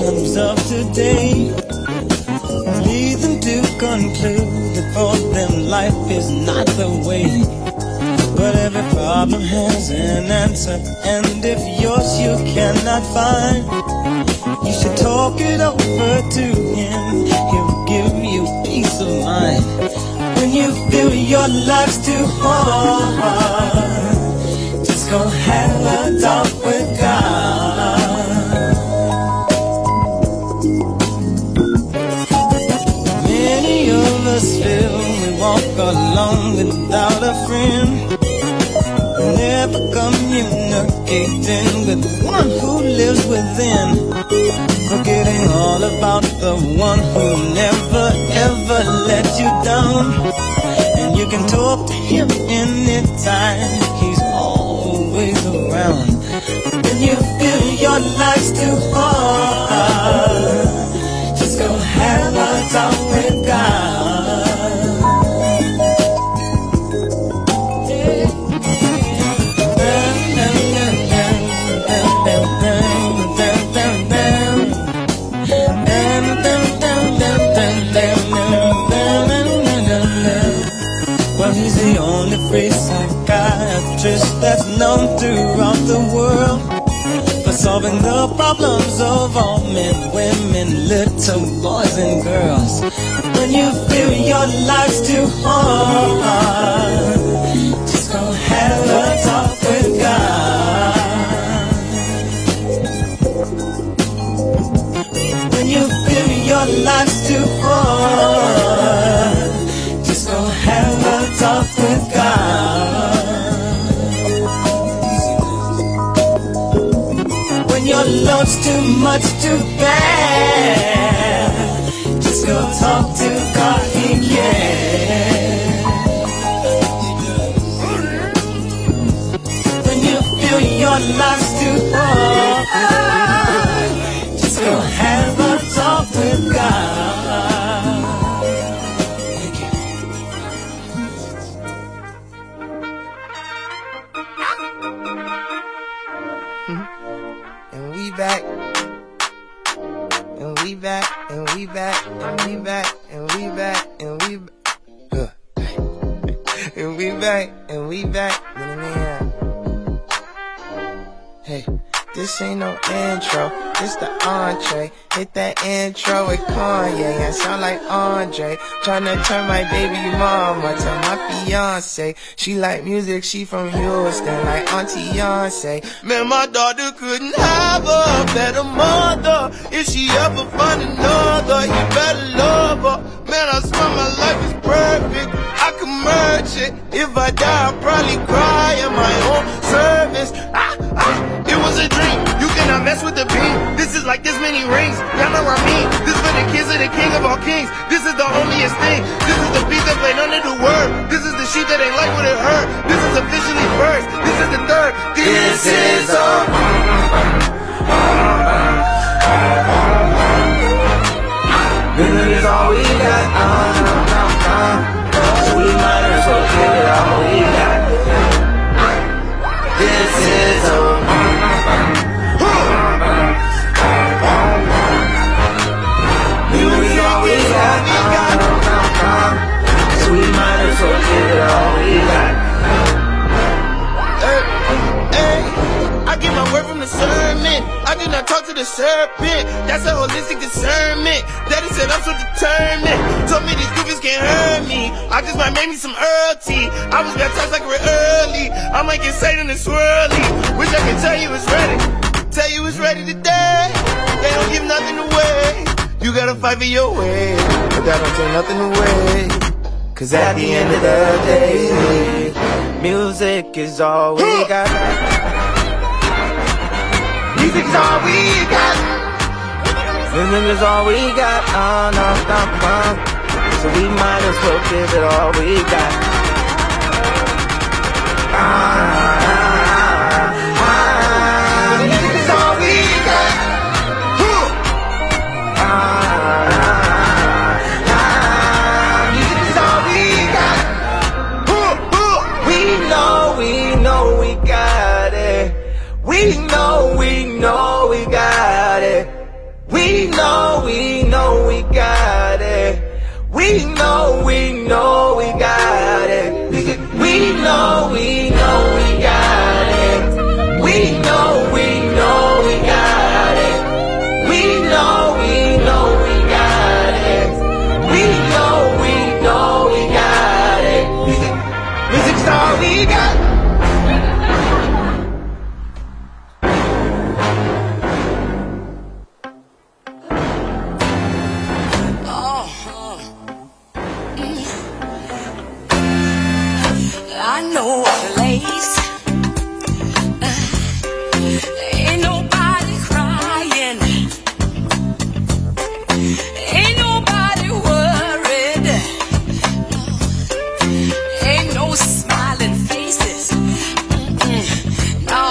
problems of today lead them to conclude that for them life is not the way. But every problem has an answer, and if yours you cannot find, you should talk it over to him. He'll give you peace of mind. When you feel your life's too hard, just go have a talk with God. Many of us feel we walk alone without a friend, never communicating with the one who lives within, forgetting all about the one who never ever let you down. And you can talk to him anytime, he's always around. When you feel your life's too hard, just go have a talk with God. Well, he's the only free psychiatrist that's known throughout the world for solving the problems of all men, women, little boys and girls. When you feel your life's too hard, just go have a talk with God. When you feel your life's too hard, just go have a talk with God. When your love's too much to bear, just go talk to God, he cares. When you feel your life's too hard, just go have a talk with God. And we back, and we back, and we back, and we back, and we back, and we back, and we back, and we back, hey. This ain't no intro, this the entree. Hit that intro with Kanye, I sound like Andre. Tryna turn my baby mama to my fiance. She like music, she from Houston, like Auntie Beyonce. Man, my daughter couldn't have a better mother. If she ever find another, you better love her. Man, I swear my life is perfect, I can merge it. If I die, I'll probably cry at my own service. It was a dream, you cannot mess with the beam. This is like this many rings, y'all know what I mean. This for the kids of the king of all kings. This is the holiest thing, this is the beat that played under the word. This is the sheep that ain't like what it heard. This is officially first, this is the third. This is a this is all we got, so we might as well give it all we got. This is a this is all we got, so we might as well give it all we got. I get my word from the sermon, I do not talk to the serpent. That's a holistic discernment. Daddy said I'm so determined, told me these goofies can't hurt me. I just might make me some Earl tea. I was baptized like real early, I might get Satan and swirly. Wish I could tell you it's ready, tell you it's ready today. They don't give nothing away, you gotta fight for your way, but that don't take nothing away. Cause at the end of the day, music is all we got. Music is all we got. Music is all we got. So we might as well give it all we got. Music is all we got. Music is all we got. We know we got it. We know we got it. We We know we got it. We know we got it. We know we got it. We know we got it. We know we got it. Music's all we got. I know a place. Ain't nobody crying. Ain't nobody worried. Ain't no smiling faces. No,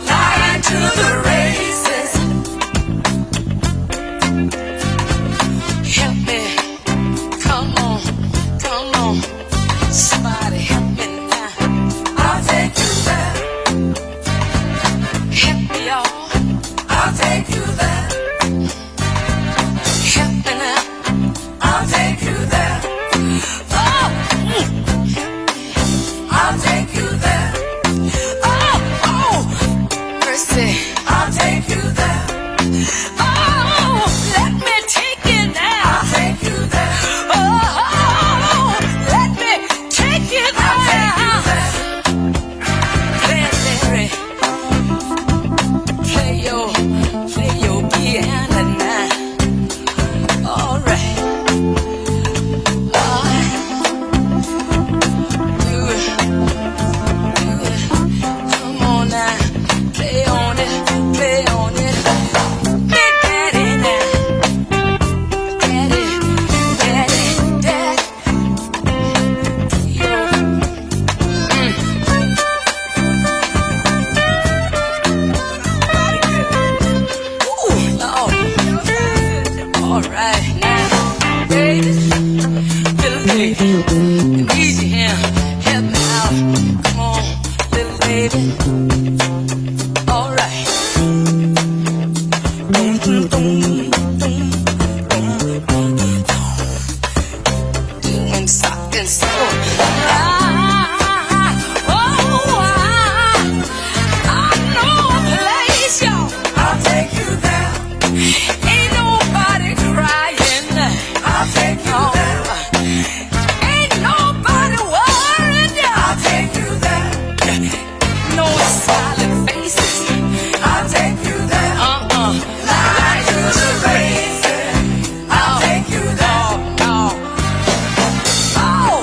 lying to the races. Help me. Come on. Somebody help me now. I'll take you there. Help me, y'all. I'll take you there. Help me now. I'll take you there. Oh, I'll take you there. Oh, mercy. I'll take you there. Oh, let me take you there. I'll take you there. Oh, let me take you there. I'll take you there. Play your piano now. All right. Do it. Come on now. Play on it. Big daddy now. Daddy. Yo. Ooh, Lord. All right now, baby, little baby, need you here, help me out. Come on, little baby. All right. Doing sock and soul. I know a place, y'all. I'll take you there. Ain't nobody crying. I'll take you there. Ain't nobody worried. I'll take you there. No smiling faces. I'll take you there. Lie to the races. I'll take you there. Oh,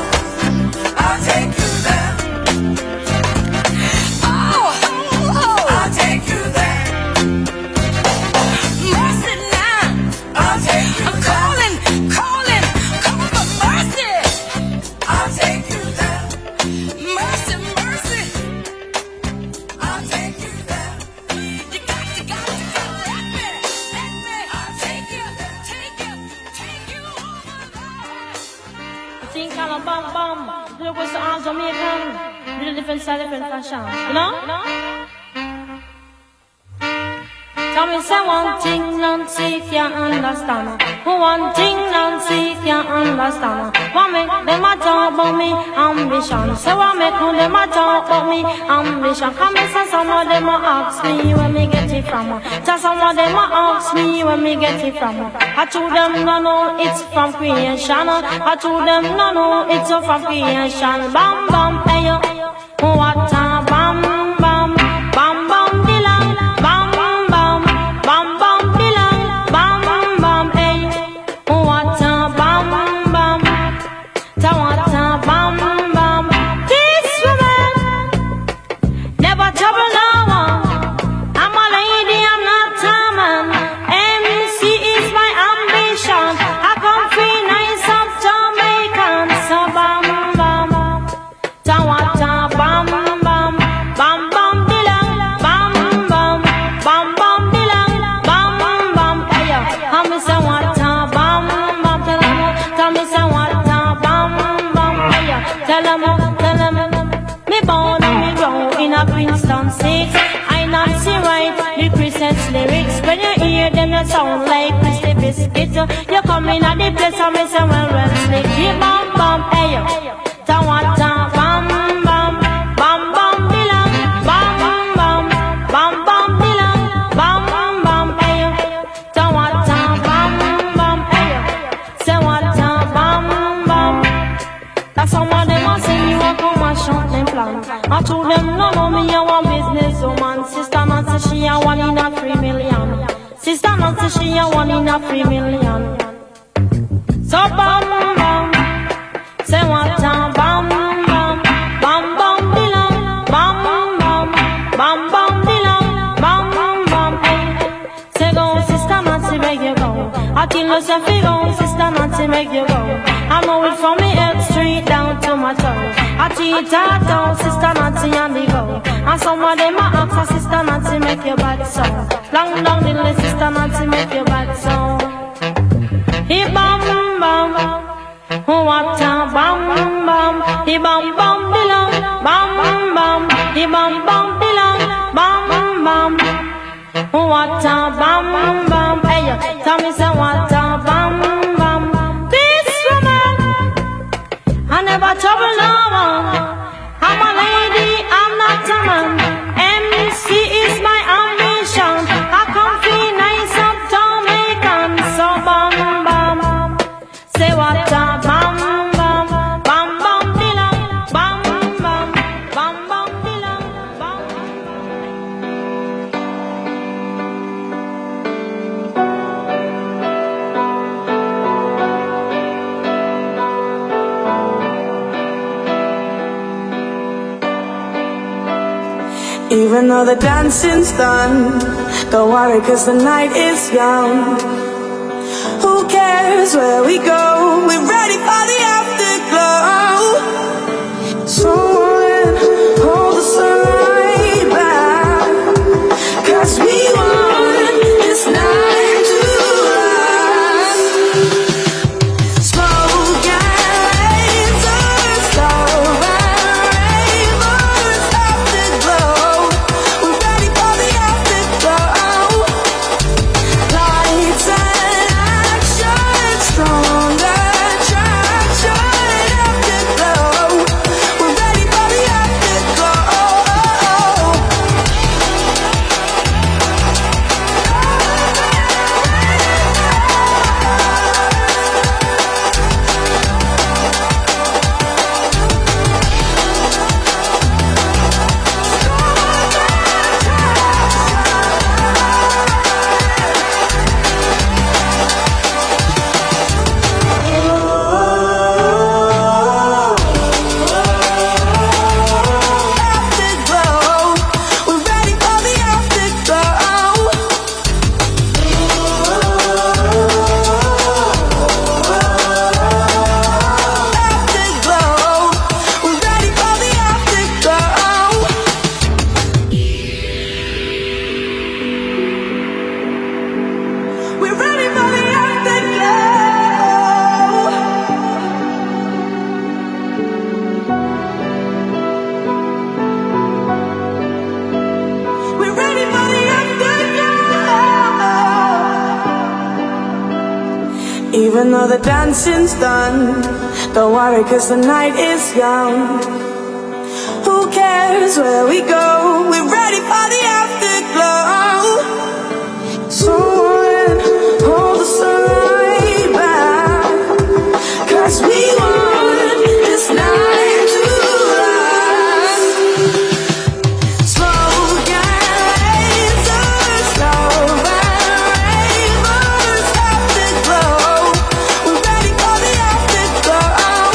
I'll take you there. Oh, I'll take you there. Mercy now. I'll take you there. I'm calling for mercy. I'll take you there. Mercy. I'll take you there. You got to let me. I'll take you over there. Think I'm a bum. Look what's the arms on me again. Little different style, different fashion. You know? Tell me say one thing, Nancy can't understand. One thing, Nancy can't understand. What make them a talk about me ambition? Say what make them a talk about me ambition? Come and say some of them a ask me where me get it from. Tell some of them a ask me where me get it from. I told them no it's from creation. I told them no it's from creation. Bam bam ayo, what a bam bam bam bam dilang. Bam bam bam bam dilang. Bam bam ayo, what a bam bam. Ta what a bam bam. This woman never trouble no one. I'm a lady, I'm not a man. MC is my ambition. I come free nice up Jamaican. So bam bam, ta what a bam bam, bam bam dilang, bam bam, bam bam dilang, bam bam. Ayo, I'm say what a bam bam. Tell me say what a bam bam. Ayo, tell them. Me born and me grow in a Princeton 6. I not see right the Christian's lyrics. When you hear them, you sound like Christy biscuit. You come in at the place and me say well slicky bam bam hey yo. Tawata bam bam bam bam bilang bam bam bam bam bilang bam bam hey yo. Tawata bam bam hey yo. Say what bam bam. That's how much them a say me want come and shut them plan. I told them no me a one business woman. Sister Nancy she a 1 in a 3 million. Sister Nancy she a 1 in a 3 million. So bam bam, say what bam bam, bam bam bilang, bam bam, bam bam bilang, bam bam hey. Say go Sister Nancy make you go. I tell you say fi go Sister Nancy make you go. I know it from me head straight down to my toe. I teach her down Sister Nancy and the go. And some of them a ask her Sister Nancy make your bad song. Long down the list Sister Nancy make your bad song. He bam bam, what a bam bam. He bam bam bilang, bam bam. He bam bam bilang, bam bam. What a bam bam. Hey, tell me say what a bam bam. This woman, I never trouble no one. I'm a lady, I'm not a man. MC is my ambition. I come feel nice up Jamaican. So bam bam, say what a bam bam, bam bam bilang, bam bam, bam bam bilang, bam. Even though the dancing's done, don't worry cause the night is young. Who cares where we go, we're ready for the afterglow. Someone hold the sunlight back, cause we want this night to last. Smoke and lasers, love and rainbows, afterglow. We're ready for the afterglow. Lights and action, stronger attraction, afterglow. We're ready for the afterglow. Afterglow. We're ready for the afterglow. Afterglow. We're ready for the afterglow. We're ready for the afterglow. We're ready for the afterglow. Even though the dancing's done, don't worry cause the night is young. Who cares where we go, we're ready for the afterglow. Someone hold the sunlight back, cause we want this night to last. Smoke and lasers, love and rainbows, afterglow. We're ready for the afterglow.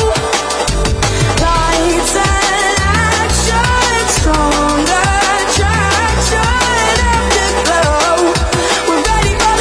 Lights and action, stronger attraction, afterglow. We're ready for the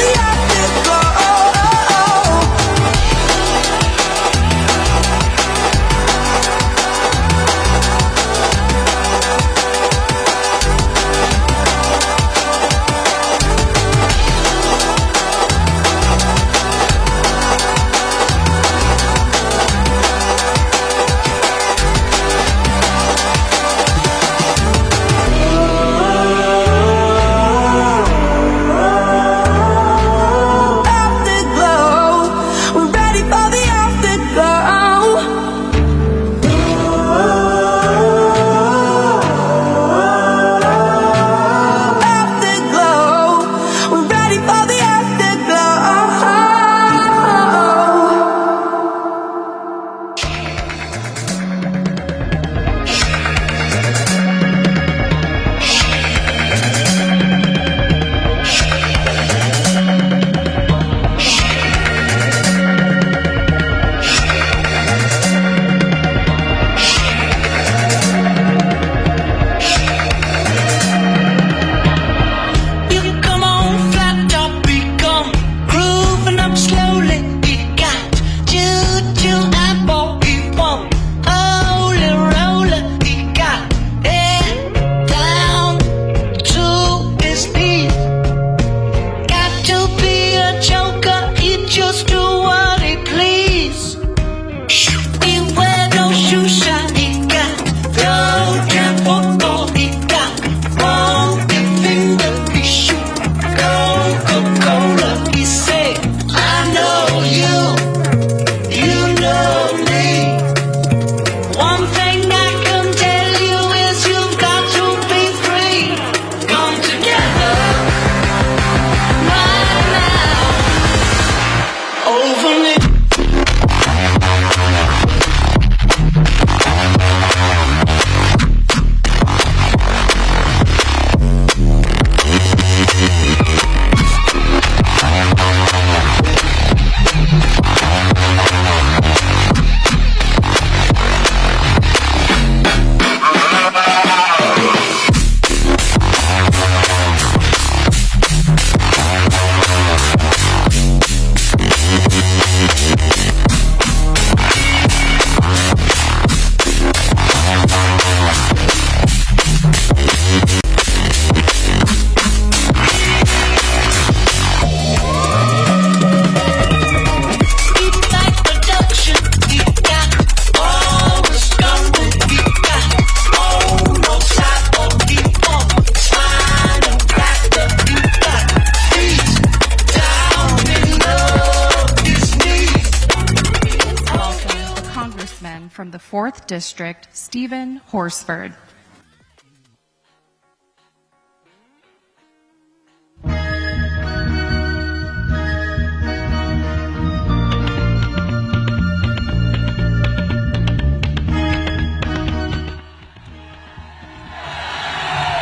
From the 4th District, Stephen Horford.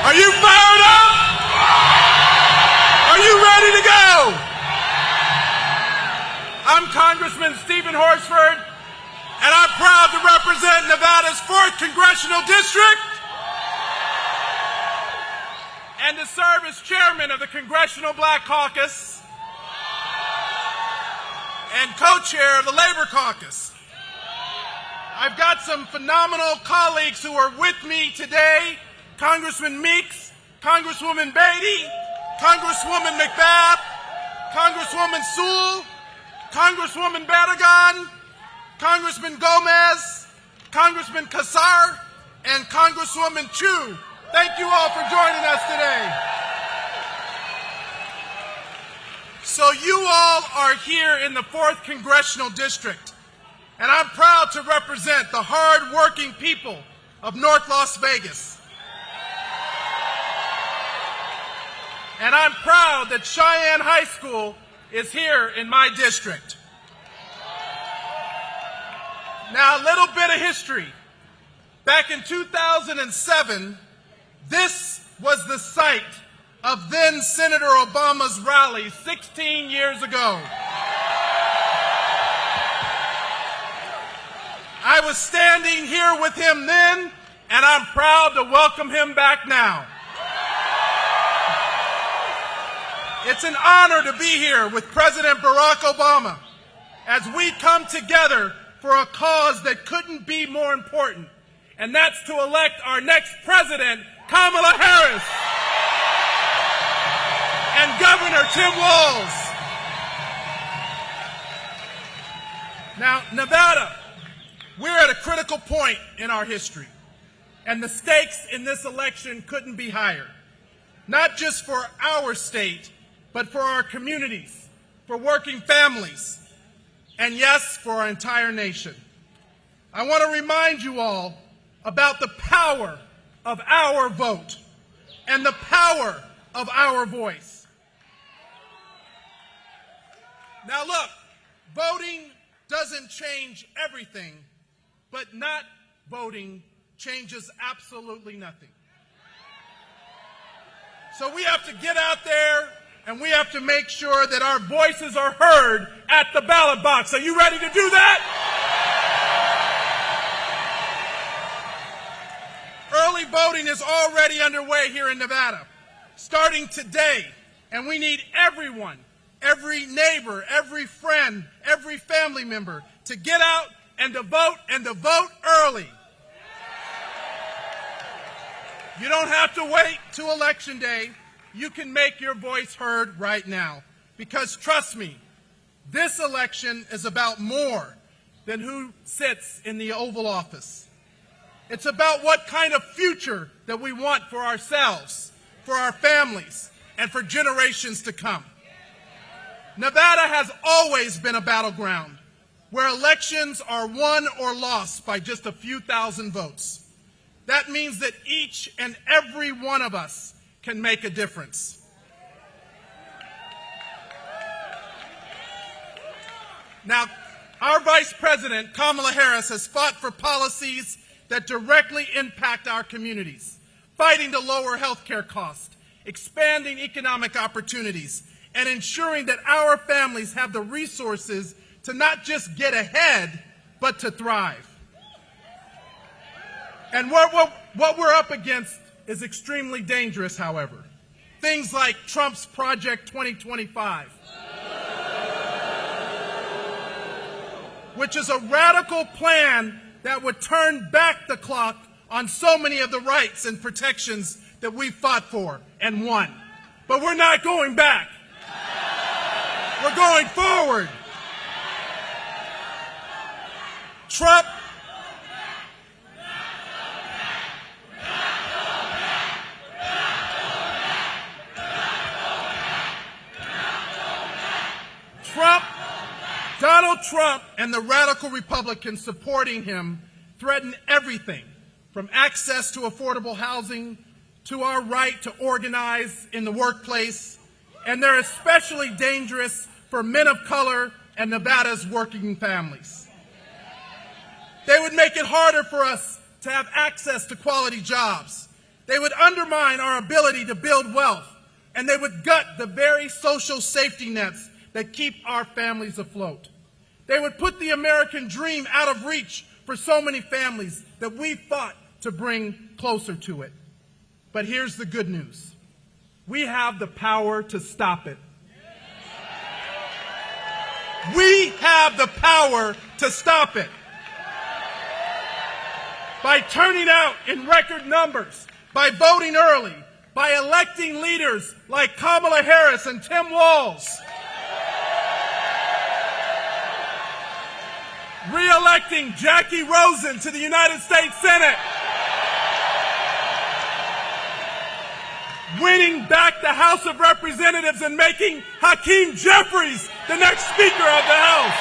Are you fired up? Are you ready to go? I'm Congressman Stephen Horford, and I'm proud to represent Nevada's 4th Congressional District and to serve as chairman of the Congressional Black Caucus and co-chair of the Labor Caucus. I've got some phenomenal colleagues who are with me today: Congressman Meeks, Congresswoman Beatty, Congresswoman McBath, Congresswoman Sewell, Congresswoman Barragan, Congressman Gomez, Congressman Kassar, and Congresswoman Chu. Thank you all for joining us today. So you all are here in the 4th Congressional District, and I'm proud to represent the hard-working people of North Las Vegas. And I'm proud that Cheyenne High School is here in my district. Now, a little bit of history. Back in 2007, this was the site of then Senator Obama's rally 16 years ago. I was standing here with him then, and I'm proud to welcome him back now. It's an honor to be here with President Barack Obama as we come together for a cause that couldn't be more important, and that's to elect our next president, Kamala Harris, and Governor Tim Walz. Now, Nevada, we're at a critical point in our history, and the stakes in this election couldn't be higher, not just for our state, but for our communities, for working families, and yes, for our entire nation. I want to remind you all about the power of our vote and the power of our voice. Now look, voting doesn't change everything, but not voting changes absolutely nothing. So we have to get out there and we have to make sure that our voices are heard at the ballot box. Are you ready to do that? Early voting is already underway here in Nevada, starting today, and we need everyone every neighbor, every friend, every family member to get out and to vote early. You don't have to wait till Election Day. You can make your voice heard right now. Because trust me, this election is about more than who sits in the Oval Office. It's about what kind of future that we want for ourselves, for our families, and for generations to come. Nevada has always been a battleground where elections are won or lost by just a few thousand votes. That means that each and every one of us can make a difference. Now, our Vice President, Kamala Harris, has fought for policies that directly impact our communities, fighting to lower health care costs, expanding economic opportunities, and ensuring that our families have the resources to not just get ahead, but to thrive. And what we're up against is extremely dangerous, however. Things like Trump's Project 2025, which is a radical plan that would turn back the clock on so many of the rights and protections that we fought for and won. But we're not going back. We're going forward. Trump Donald Trump and the radical Republicans supporting him threaten everything from access to affordable housing to our right to organize in the workplace, and they're especially dangerous for men of color and Nevada's working families. They would make it harder for us to have access to quality jobs. They would undermine our ability to build wealth, and they would gut the very social safety nets that keep our families afloat. They would put the American dream out of reach for so many families that we fought to bring closer to it. But here's the good news. We have the power to stop it. We have the power to stop it. By turning out in record numbers, by voting early, by electing leaders like Kamala Harris and Tim Walz, re-electing Jackie Rosen to the United States Senate, winning back the House of Representatives and making Hakeem Jeffries the next Speaker of the House.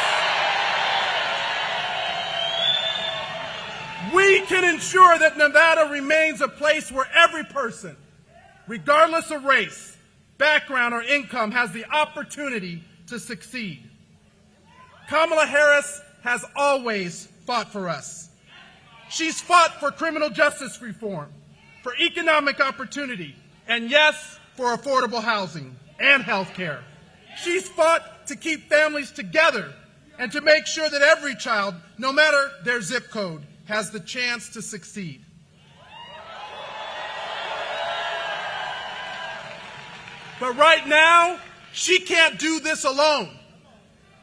We can ensure that Nevada remains a place where every person, regardless of race, background, or income, has the opportunity to succeed. Kamala Harris has always fought for us. She's fought for criminal justice reform, for economic opportunity, and yes, for affordable housing and health care. She's fought to keep families together and to make sure that every child, no matter their zip code, has the chance to succeed. But right now, she can't do this alone.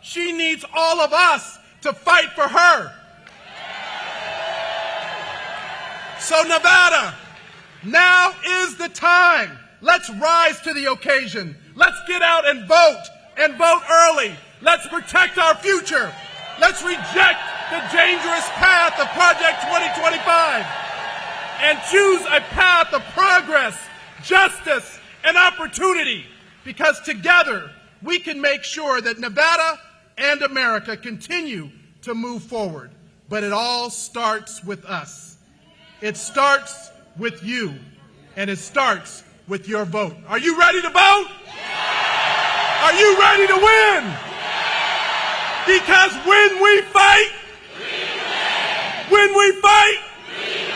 She needs all of us to fight for her. So Nevada, now is the time. Let's rise to the occasion. Let's get out and vote early. Let's protect our future. Let's reject the dangerous path of Project 2025 and choose a path of progress, justice, and opportunity, because together we can make sure that Nevada and America continue to move forward. But it all starts with us. It starts with you, and it starts with your vote. Are you ready to vote? Yeah! Are you ready to win? Yeah! Because when we fight, we win. When we fight, we win.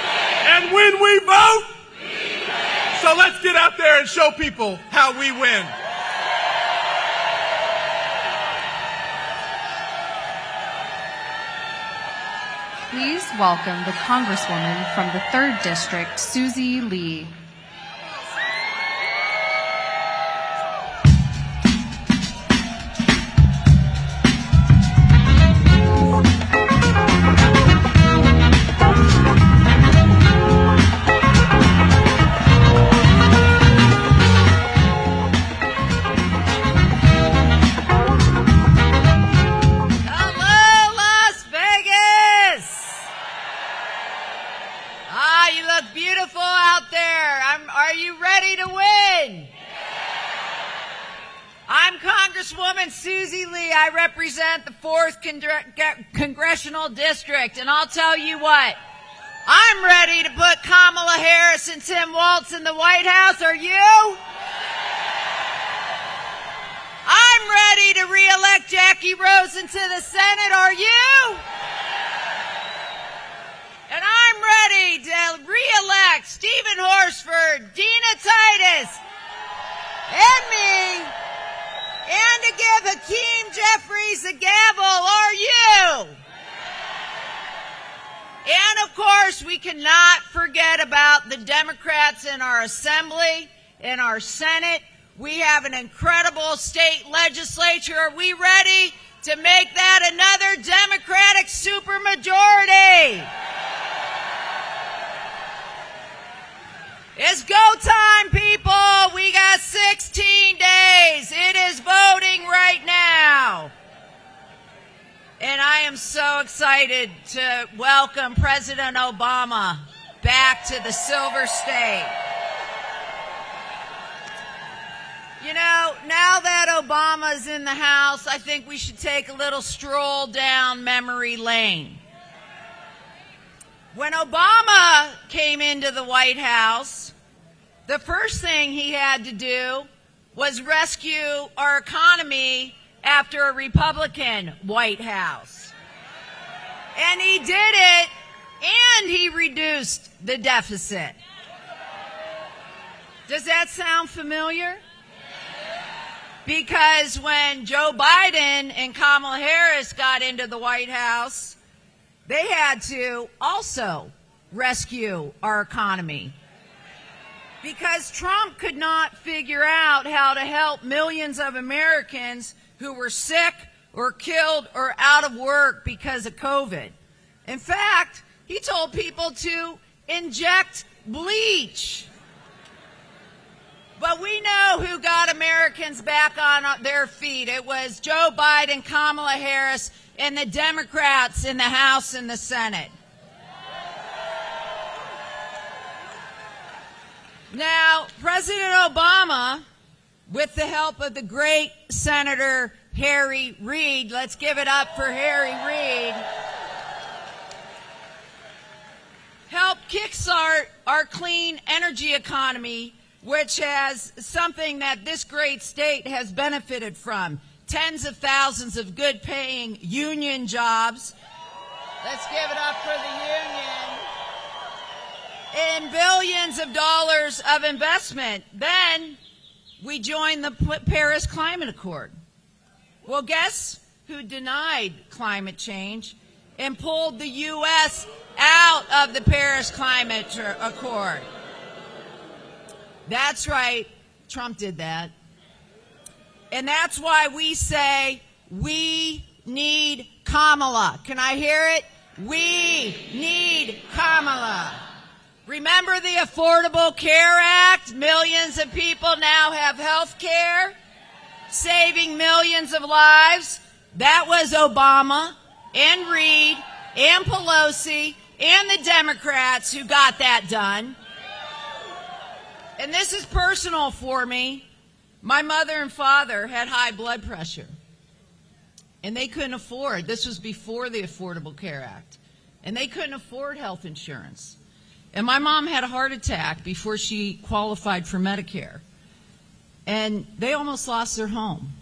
And when we vote, we win. So let's get out there and show people how we win. Please welcome the Congresswoman from the 3rd District, Susie Lee. Congressional District, and I'll tell you what, I'm ready to put Kamala Harris and Tim Walz in the White House. Are you? I'm ready to re-elect Jackie Rosen to the Senate. Are you? And I'm ready to re-elect Stephen Horford, Dina, Titus, and me, and to give Hakeem Jeffries a gavel. Are you? And of course, we cannot forget about the Democrats in our Assembly, in our Senate. We have an incredible state legislature. Are we ready to make that another Democratic supermajority? It's go time, people. We got 16 days. It is voting right now. And I am so excited to welcome President Obama back to the Silver State. You know, now that Obama's in the House, I think we should take a little stroll down memory lane. When Obama came into the White House, the first thing he had to do was rescue our economy after a Republican White House. And he did it, and he reduced the deficit. Does that sound familiar? Because when Joe Biden and Kamala Harris got into the White House, they had to also rescue our economy. Because Trump could not figure out how to help millions of Americans who were sick or killed or out of work because of COVID. In fact, he told people to inject bleach. But we know who got Americans back on their feet. It was Joe Biden, Kamala Harris, and the Democrats in the House and the Senate. Now, President Obama, with the help of the great Senator Harry Reid, let's give it up for Harry Reid, helped kickstart our clean energy economy, which has something that this great state has benefited from. Tens of thousands of good-paying union jobs. Let's give it up for the union. And billions of dollars of investment. Then we joined the Paris Climate Accord. Well, guess who denied climate change and pulled the U.S. out of the Paris Climate Accord? That's right, Trump did that. And that's why we say we need Kamala. Can I hear it? We need Kamala. Remember the Affordable Care Act? Millions of people now have health care, saving millions of lives. That was Obama and Reid and Pelosi and the Democrats who got that done. And this is personal for me. My mother and father had high blood pressure, and they couldn't afford, this was before the Affordable Care Act, and they couldn't afford health insurance. And my mom had a heart attack before she qualified for Medicare, and they almost lost their home.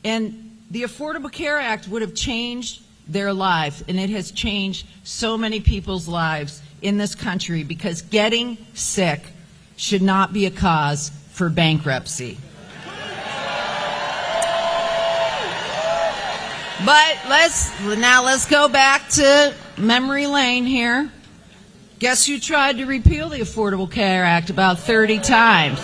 And the Affordable Care Act would have changed their life, and it has changed so many people's lives in this country, because getting sick should not be a cause for bankruptcy. But let's go back to memory lane here. Guess who tried to repeal the Affordable Care Act about 30 times?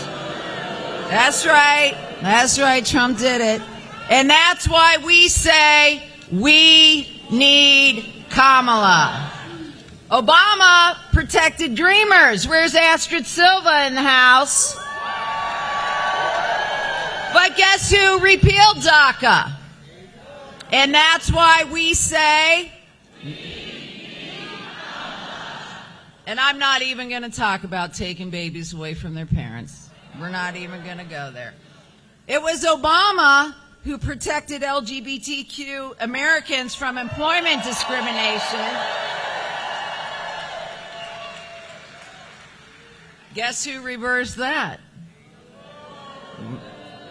That's right, Trump did it. And that's why we say we need Kamala. Obama protected dreamers. Where's Astrid Silva in the House? But guess who repealed DACA? And that's why we say, and I'm not even going to talk about taking babies away from their parents. We're not even going to go there. It was Obama who protected LGBTQ Americans from employment discrimination. Guess who reversed that?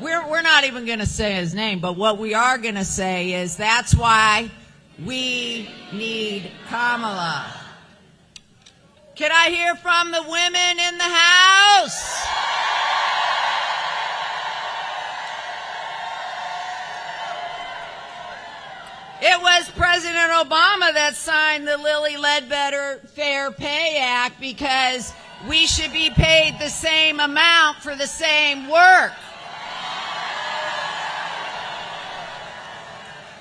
We're not even going to say his name, but what we are going to say is that's why we need Kamala. Can I hear from the women in the House? It was President Obama that signed the Lilly Ledbetter Fair Pay Act because we should be paid the same amount for the same work.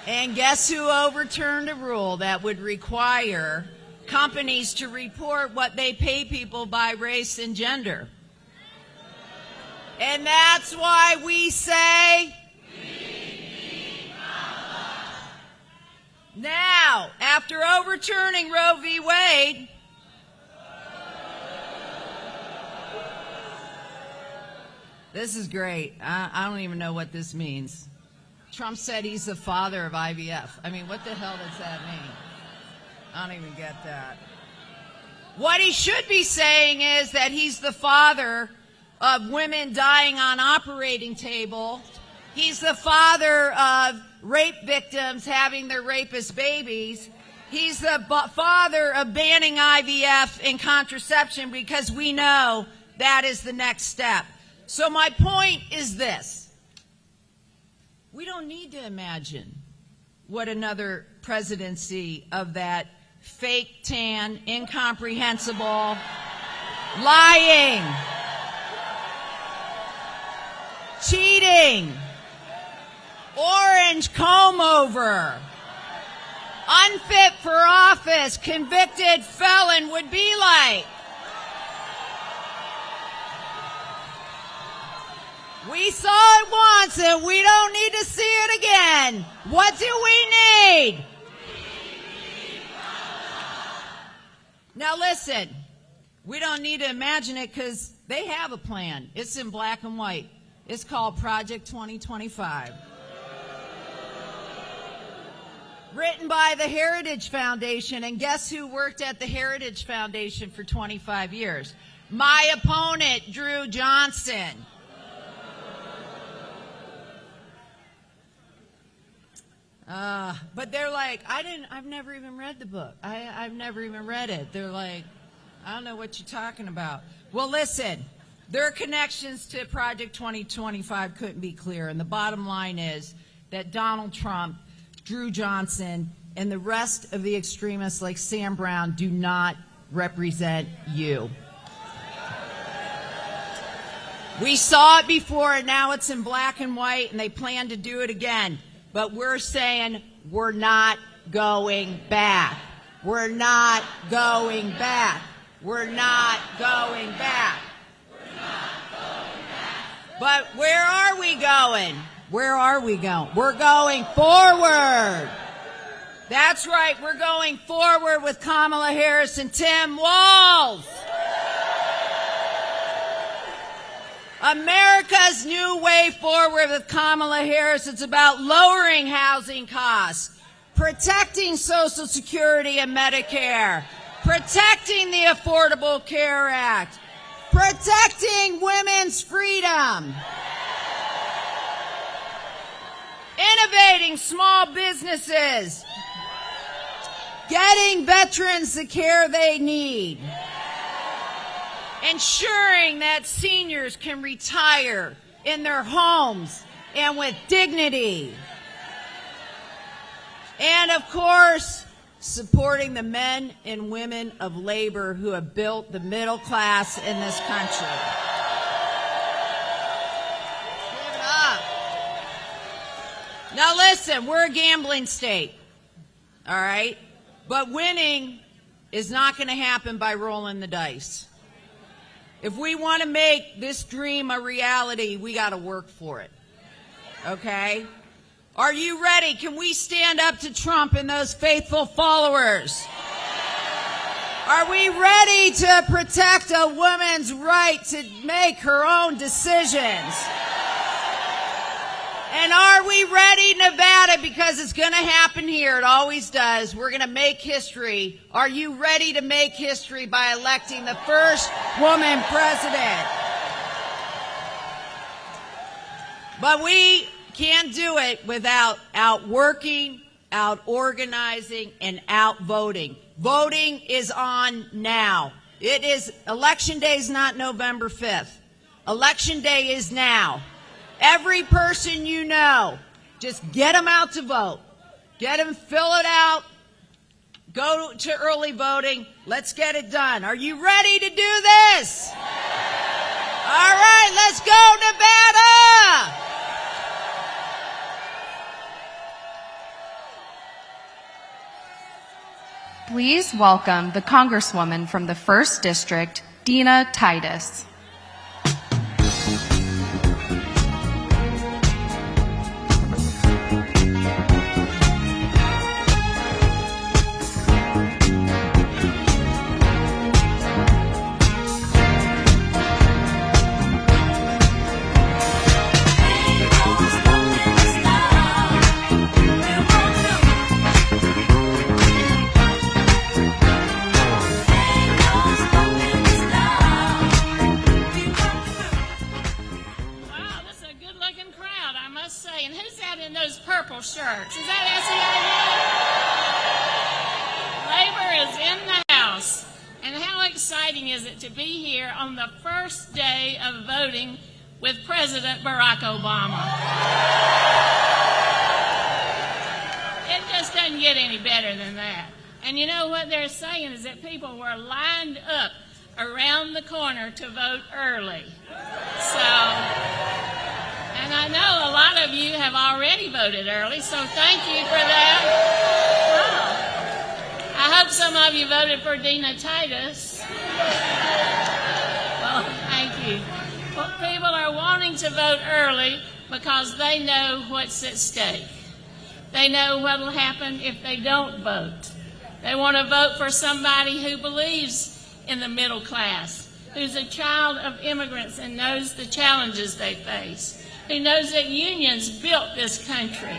And guess who overturned a rule that would require companies to report what they pay people by race and gender? And that's why we say, now, after overturning Roe v. Wade, this is great. I don't even know what this means. Trump said he's the father of IVF. I mean, what the hell does that mean? I don't even get that. What he should be saying is that he's the father of women dying on operating table. He's the father of rape victims having their rapist babies. He's the father of banning IVF and contraception because we know that is the next step. So my point is this. We don't need to imagine what another presidency of that fake tan, incomprehensible, lying, cheating, orange comb-over, unfit for office, convicted felon would be like. We saw it once and we don't need to see it again. What do we need? Now listen, we don't need to imagine it because they have a plan. It's in black and white. It's called Project 2025. Written by the Heritage Foundation, and guess who worked at the Heritage Foundation for 25 years? My opponent, Drew Johnson. But they're like, I've never even read the book. I've never even read it. They're like, I don't know what you're talking about. Well, listen, their connections to Project 2025 couldn't be clearer. And the bottom line is that Donald Trump, Drew Johnson, and the rest of the extremists like Sam Brown do not represent you. We saw it before, and now it's in black and white, and they plan to do it again. But we're saying we're not going back. We're not going back. We're not going back. We're not going back. But where are we going? Where are we going? We're going forward. That's right. We're going forward with Kamala Harris and Tim Walz. America's new way forward with Kamala Harris. It's about lowering housing costs, protecting Social Security and Medicare, protecting the Affordable Care Act, protecting women's freedom, innovating small businesses, getting veterans the care they need, ensuring that seniors can retire in their homes and with dignity. And of course, supporting the men and women of labor who have built the middle class in this country. Give it up. Now listen, we're a gambling state, all right? But winning is not going to happen by rolling the dice. If we want to make this dream a reality, we got to work for it. Okay? Are you ready? Can we stand up to Trump and those faithful followers? Are we ready to protect a woman's right to make her own decisions? And are we ready, Nevada? Because it's going to happen here. It always does. We're going to make history. Are you ready to make history by electing the first woman president? But we can't do it without outworking, out-organizing, and out-voting. Voting is on now. Election day is not November 5th. Election day is now. Every person you know, just get them out to vote. Get them, fill it out, go to early voting. Let's get it done. Are you ready to do this? All right, let's go, Nevada! Please welcome the Congresswoman from the 1st District, Dina Titus. Shirts. Is that SEIU? Labor is in the house. And how exciting is it to be here on the first day of voting with President Barack Obama? It just doesn't get any better than that. And you know what they're saying is that people were lined up around the corner to vote early. And I know a lot of you have already voted early, so thank you for that. Wow. I hope some of you voted for Dina Titus. Well, thank you. Well, people are wanting to vote early because they know what's at stake. They know what will happen if they don't vote. They want to vote for somebody who believes in the middle class, who's a child of immigrants and knows the challenges they face. Who knows that unions built this country.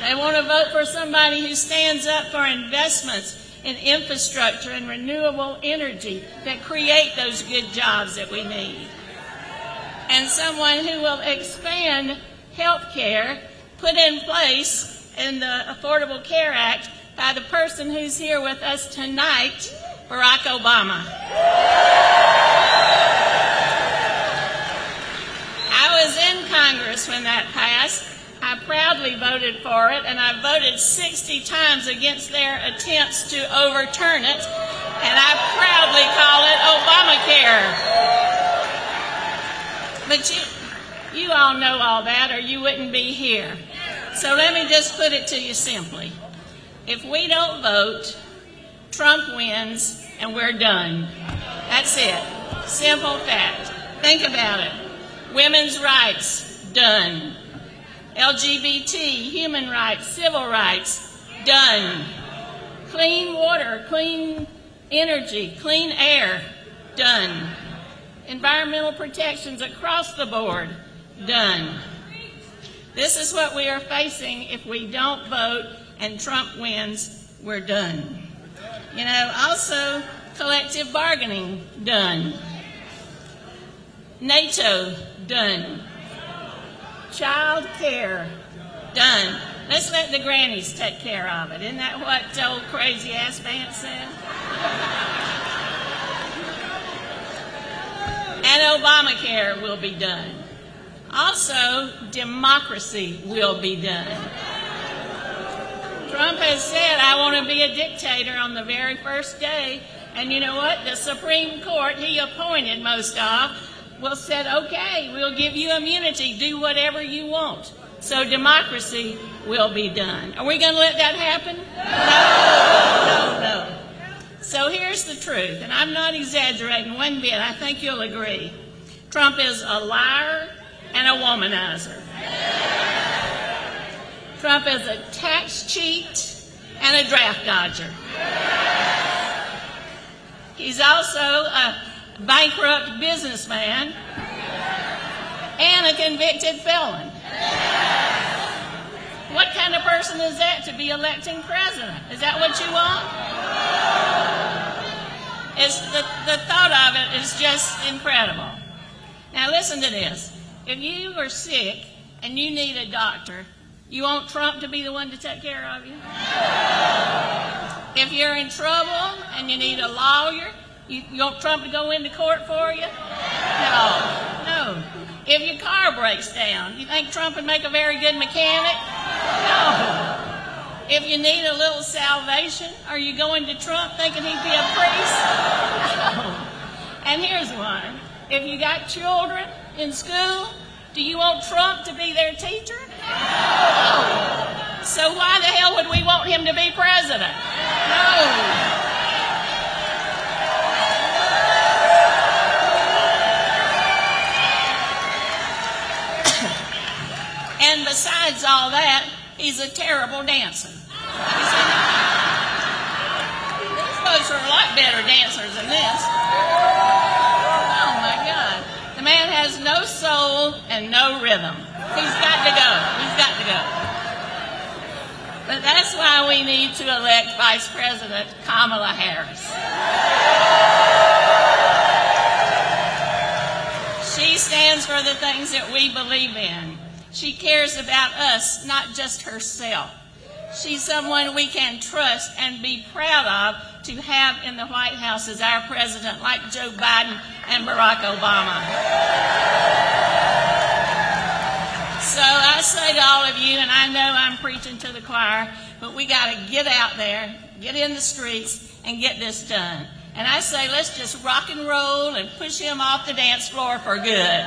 They want to vote for somebody who stands up for investments in infrastructure and renewable energy that create those good jobs that we need. And someone who will expand health care put in place in the Affordable Care Act by the person who's here with us tonight, Barack Obama. I was in Congress when that passed. I proudly voted for it, and I voted 60 times against their attempts to overturn it, and I proudly call it Obamacare. But you all know all that, or you wouldn't be here. So let me just put it to you simply. If we don't vote, Trump wins, and we're done. That's it. Simple fact. Think about it. Women's rights, done. LGBT, human rights, civil rights, done. Clean water, clean energy, clean air, done. Environmental protections across the board, done. This is what we are facing if we don't vote and Trump wins, we're done. You know, also collective bargaining, done. NATO, done. Child care, done. Let's let the grannies take care of it. Isn't that what the old crazy-ass man said? And Obamacare will be done. Also, democracy will be done. Trump has said, I want to be a dictator on the very first day. And you know what? The Supreme Court he appointed most of will said, okay, we'll give you immunity. Do whatever you want. So democracy will be done. Are we going to let that happen? No. So here's the truth, and I'm not exaggerating one bit. I think you'll agree. Trump is a liar and a womanizer. Trump is a tax cheat and a draft dodger. He's also a bankrupt businessman and a convicted felon. What kind of person is that to be electing president? Is that what you want? It's the thought of it is just incredible. Now listen to this. If you are sick and you need a doctor, you want Trump to be the one to take care of you? If you're in trouble and you need a lawyer, you want Trump to go into court for you? No. If your car breaks down, you think Trump would make a very good mechanic? No. If you need a little salvation, are you going to Trump thinking he'd be a priest? No. And here's one. If you got children in school, do you want Trump to be their teacher? No. So why the hell would we want him to be president? No. And besides all that, he's a terrible dancer. These folks are a lot better dancers than this. Oh my God. The man has no soul and no rhythm. He's got to go. He's got to go. But that's why we need to elect Vice President Kamala Harris. She stands for the things that we believe in. She cares about us, not just herself. She's someone we can trust and be proud of to have in the White House as our president, like Joe Biden and Barack Obama. So I say to all of you, and I know I'm preaching to the choir, but we got to get out there, get in the streets, and get this done. And I say, let's just rock and roll and push him off the dance floor for good.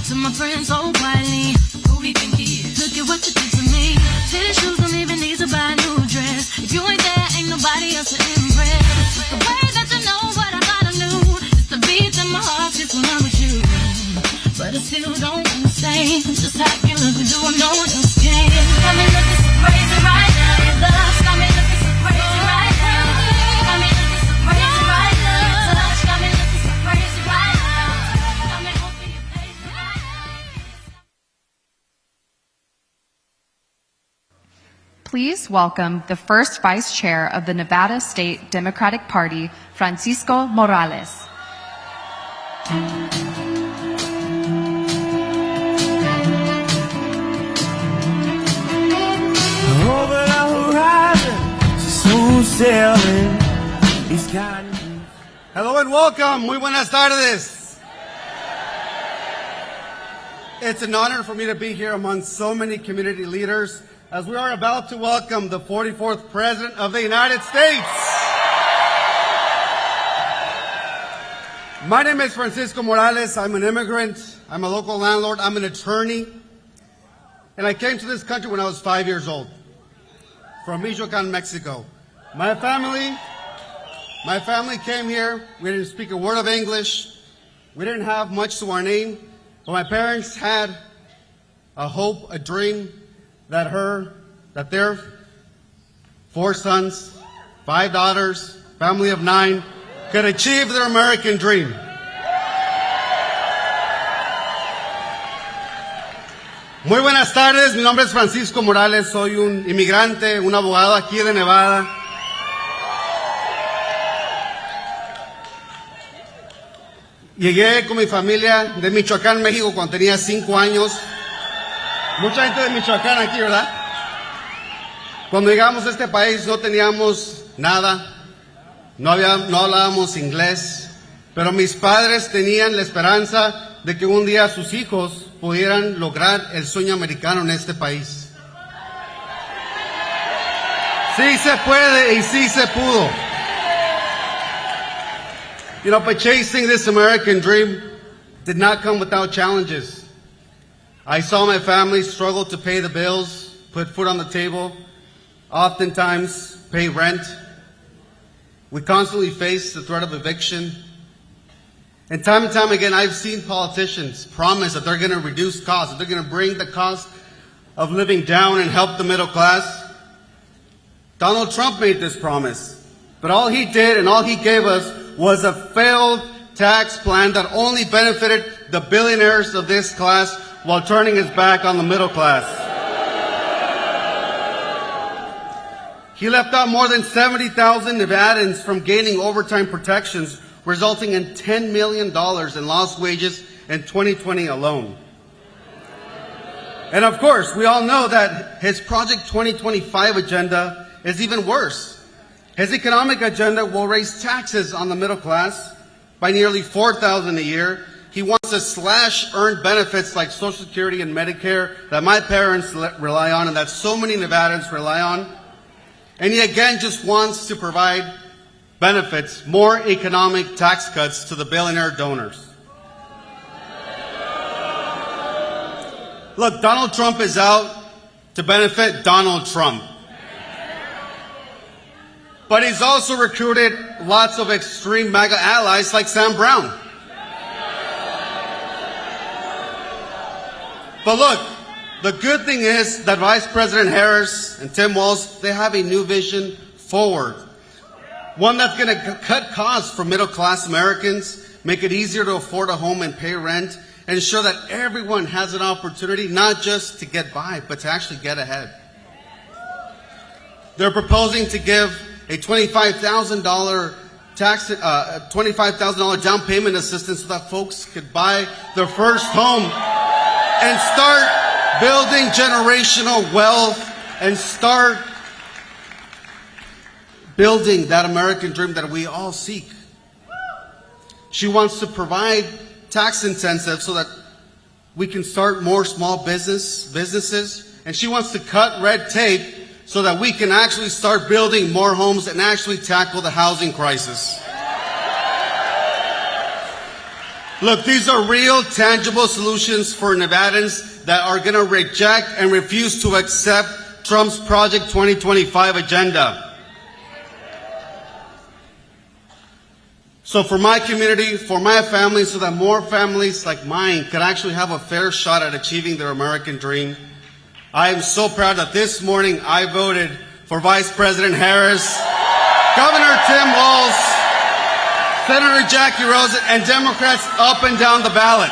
To my friends so quietly, who do you think he is? Look at what you did to me. Fitted shoes don't even need to buy a new dress. If you ain't there, ain't nobody else to impress. It's the way that you know what I thought I knew. It's the beat in my heart just when I'm with you. But I still don't understand just how you look do what no one else can. Got me looking so crazy right now. Your love's got me looking so crazy right now. Got me looking so crazy right now. Your touch got me looking so crazy right now. Please welcome the first Vice Chair of the Nevada State Democratic Party, Francisco Morales. Over the horizon, soon sailing. Hello and welcome. Muy buenas tardes. It's an honor for me to be here among so many community leaders as we are about to welcome the 44th President of the United States. My name is Francisco Morales. I'm an immigrant. I'm a local landlord. I'm an attorney. And I came to this country when I was 5 years old from Michoacan, Mexico. My family came here. We didn't speak a word of English. We didn't have much to our name. But my parents had a hope, a dream, that their 4 sons, 5 daughters, family of 9, could achieve their American dream. Muy buenas tardes, mi nombre es Francisco Morales, soy un inmigrante, un abogado aquí de Nevada. Llegué con mi familia de Michoacán, México, cuando tenía 5 años. Mucha gente de Michoacán aquí, ¿verdad? Cuando llegamos a este país no teníamos nada, no hablábamos inglés, pero mis padres tenían la esperanza de que un día sus hijos pudieran lograr el sueño americano en este país. Sí se puede y sí se pudo. You know, by chasing this American dream, did not come without challenges. I saw my family struggle to pay the bills, put food on the table, oftentimes pay rent. We constantly face the threat of eviction. And time again, I've seen politicians promise that they're going to reduce costs, that they're going to bring the cost of living down and help the middle class. Donald Trump made this promise, but all he did and all he gave us was a failed tax plan that only benefited the billionaires of this class while turning his back on the middle class. He left out more than 70,000 Nevadans from gaining overtime protections, resulting in $10 million in lost wages in 2020 alone. And of course, we all know that his Project 2025 agenda is even worse. His economic agenda will raise taxes on the middle class by nearly $4,000 a year. He wants to slash earned benefits like Social Security and Medicare that my parents rely on and that so many Nevadans rely on. And he again just wants to provide benefits, more economic tax cuts to the billionaire donors. Look, Donald Trump is out to benefit Donald Trump. But he's also recruited lots of extreme MAGA allies like Sam Brown. But look, the good thing is that Vice President Harris and Tim Walz, they have a new vision forward. One that's going to cut costs for middle-class Americans, make it easier to afford a home and pay rent, and ensure that everyone has an opportunity not just to get by, but to actually get ahead. They're proposing to give a $25,000 $25,000 down payment assistance so that folks could buy their first home and start building generational wealth and start building that American dream that we all seek. She wants to provide tax incentives so that we can start more small businesses, and she wants to cut red tape so that we can actually start building more homes and actually tackle the housing crisis. Look, these are real, tangible solutions for Nevadans that are going to reject and refuse to accept Trump's Project 2025 agenda. So for my community, for my family, so that more families like mine could actually have a fair shot at achieving their American dream, I am so proud that this morning I voted for Vice President Harris, Governor Tim Walz, Senator Jackie Rosen, and Democrats up and down the ballot.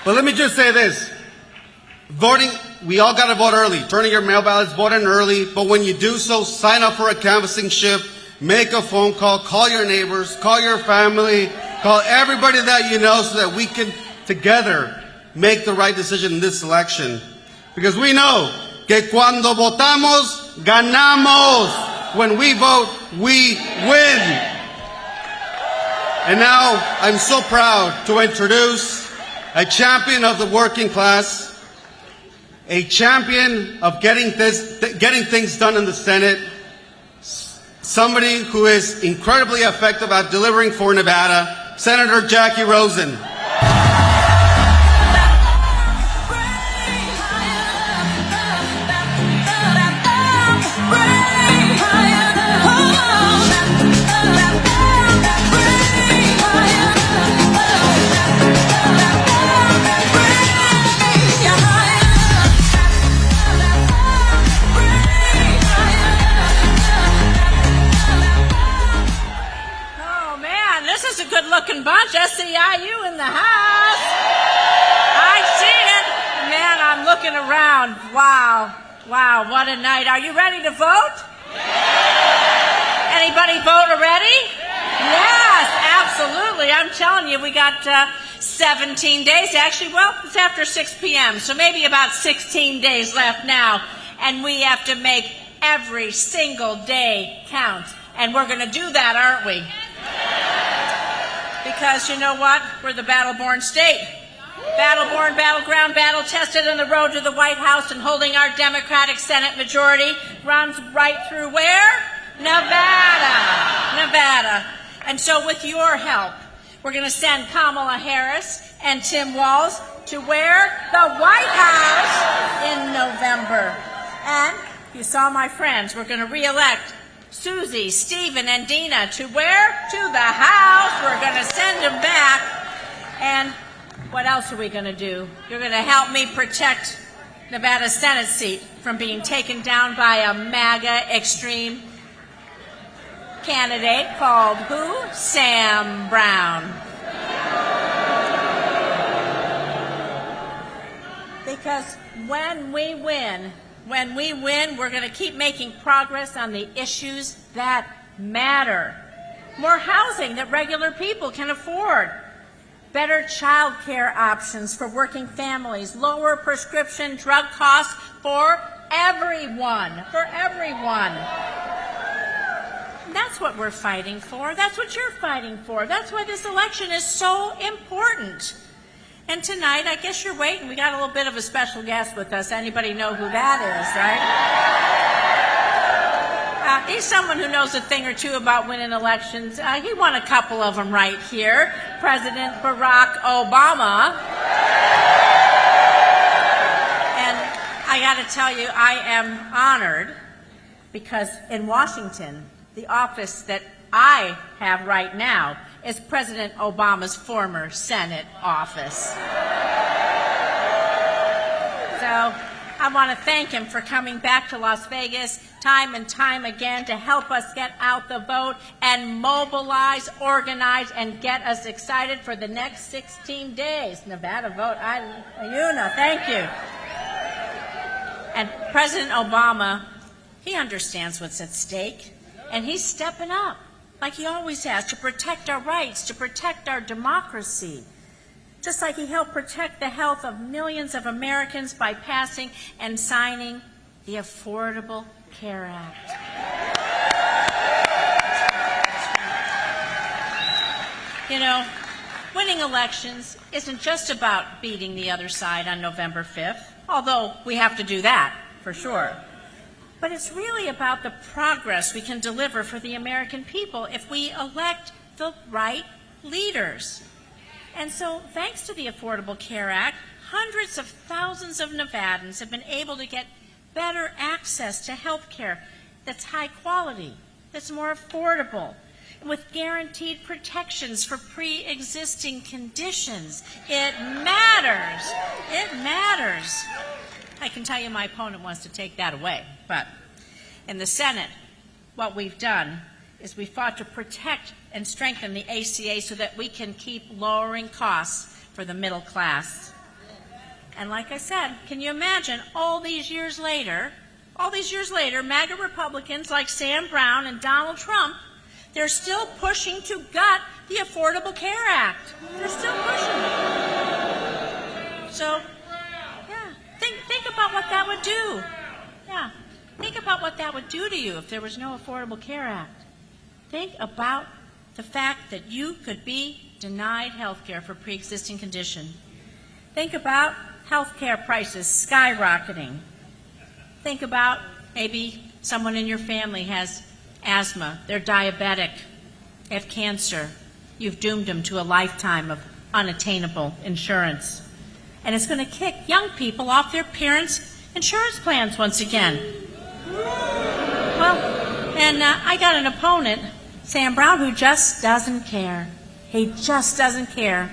But let me just say this. Voting, we all got to vote early. Turn in your mail ballots, vote in early. But when you do so, sign up for a canvassing shift, make a phone call your neighbors, call your family, call everybody that you know so that we can together make the right decision in this election. Because we know que cuando votamos, ganamos. When we vote, we win. And now I'm so proud to introduce a champion of the working class, a champion of getting things done in the Senate, somebody who is incredibly effective at delivering for Nevada, Senator Jackie Rosen. Bunch, SEIU in the house. I see it. Man, I'm looking around. Wow, what a night. Are you ready to vote? Anybody vote already? Yes, absolutely. I'm telling you, we got 17 days. Actually, well, it's after 6 p.m., so maybe about 16 days left now. And we have to make every single day count. And we're going to do that, aren't we? Because you know what? We're the battle-born state. Battle-born, battleground, battle-tested on the road to the White House and holding our Democratic Senate majority runs right through where? Nevada. And so with your help, we're going to send Kamala Harris and Tim Walz to where? The White House in November. And you saw my friends, we're going to re-elect Susie, Stephen, and Dina to where? To the House. We're going to send them back. And what else are we going to do? You're going to help me protect Nevada's Senate seat from being taken down by a MAGA extreme candidate called who? Sam Brown. Because when we win, we're going to keep making progress on the issues that matter. More housing that regular people can afford. Better child care options for working families. Lower prescription drug costs for everyone. For everyone. And that's what we're fighting for. That's what you're fighting for. That's why this election is so important. And tonight, I guess you're waiting. We got a little bit of a special guest with us. Anybody know who that is, right? He's someone who knows a thing or two about winning elections. He won a couple of them right here. President Barack Obama. And I got to tell you, I am honored because in Washington, the office that I have right now is President Obama's former Senate office. So I want to thank him for coming back to Las Vegas time and time again to help us get out the vote and mobilize, organize, and get us excited for the next 16 days. Nevada vote, Ayuna, thank you. And President Obama, he understands what's at stake, and he's stepping up, like he always has, to protect our rights, to protect our democracy. Just like he helped protect the health of millions of Americans by passing and signing the Affordable Care Act. You know, winning elections isn't just about beating the other side on November 5th, although we have to do that for sure. But it's really about the progress we can deliver for the American people if we elect the right leaders. And so, thanks to the Affordable Care Act, hundreds of thousands of Nevadans have been able to get better access to health care that's high quality, that's more affordable, with guaranteed protections for pre-existing conditions. It matters. It matters. I can tell you my opponent wants to take that away. But in the Senate, what we've done is we fought to protect and strengthen the ACA so that we can keep lowering costs for the middle class. And like I said, can you imagine all these years later, MAGA Republicans like Sam Brown and Donald Trump, they're still pushing to gut the Affordable Care Act. They're still pushing it. So, yeah, think about what that would do. Yeah, think about what that would do to you if there was no Affordable Care Act. Think about the fact that you could be denied health care for pre-existing condition. Think about health care prices skyrocketing. Think about maybe someone in your family has asthma, they're diabetic, they have cancer. You've doomed them to a lifetime of unattainable insurance. And it's going to kick young people off their parents' insurance plans once again. Well, and I got an opponent, Sam Brown, who just doesn't care. He just doesn't care.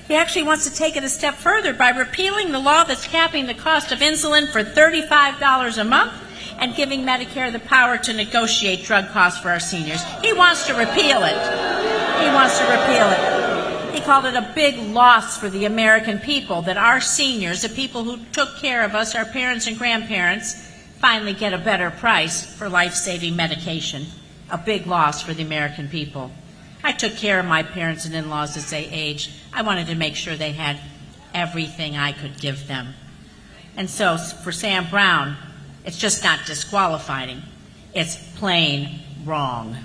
He actually wants to take it a step further by repealing the law that's capping the cost of insulin for $35 a month and giving Medicare the power to negotiate drug costs for our seniors. He wants to repeal it. He wants to repeal it. He called it a big loss for the American people that our seniors, the people who took care of us, our parents and grandparents, finally get a better price for life-saving medication. A big loss for the American people. I took care of my parents and in-laws as they aged. I wanted to make sure they had everything I could give them. And so for Sam Brown, it's just not disqualifying. It's plain wrong.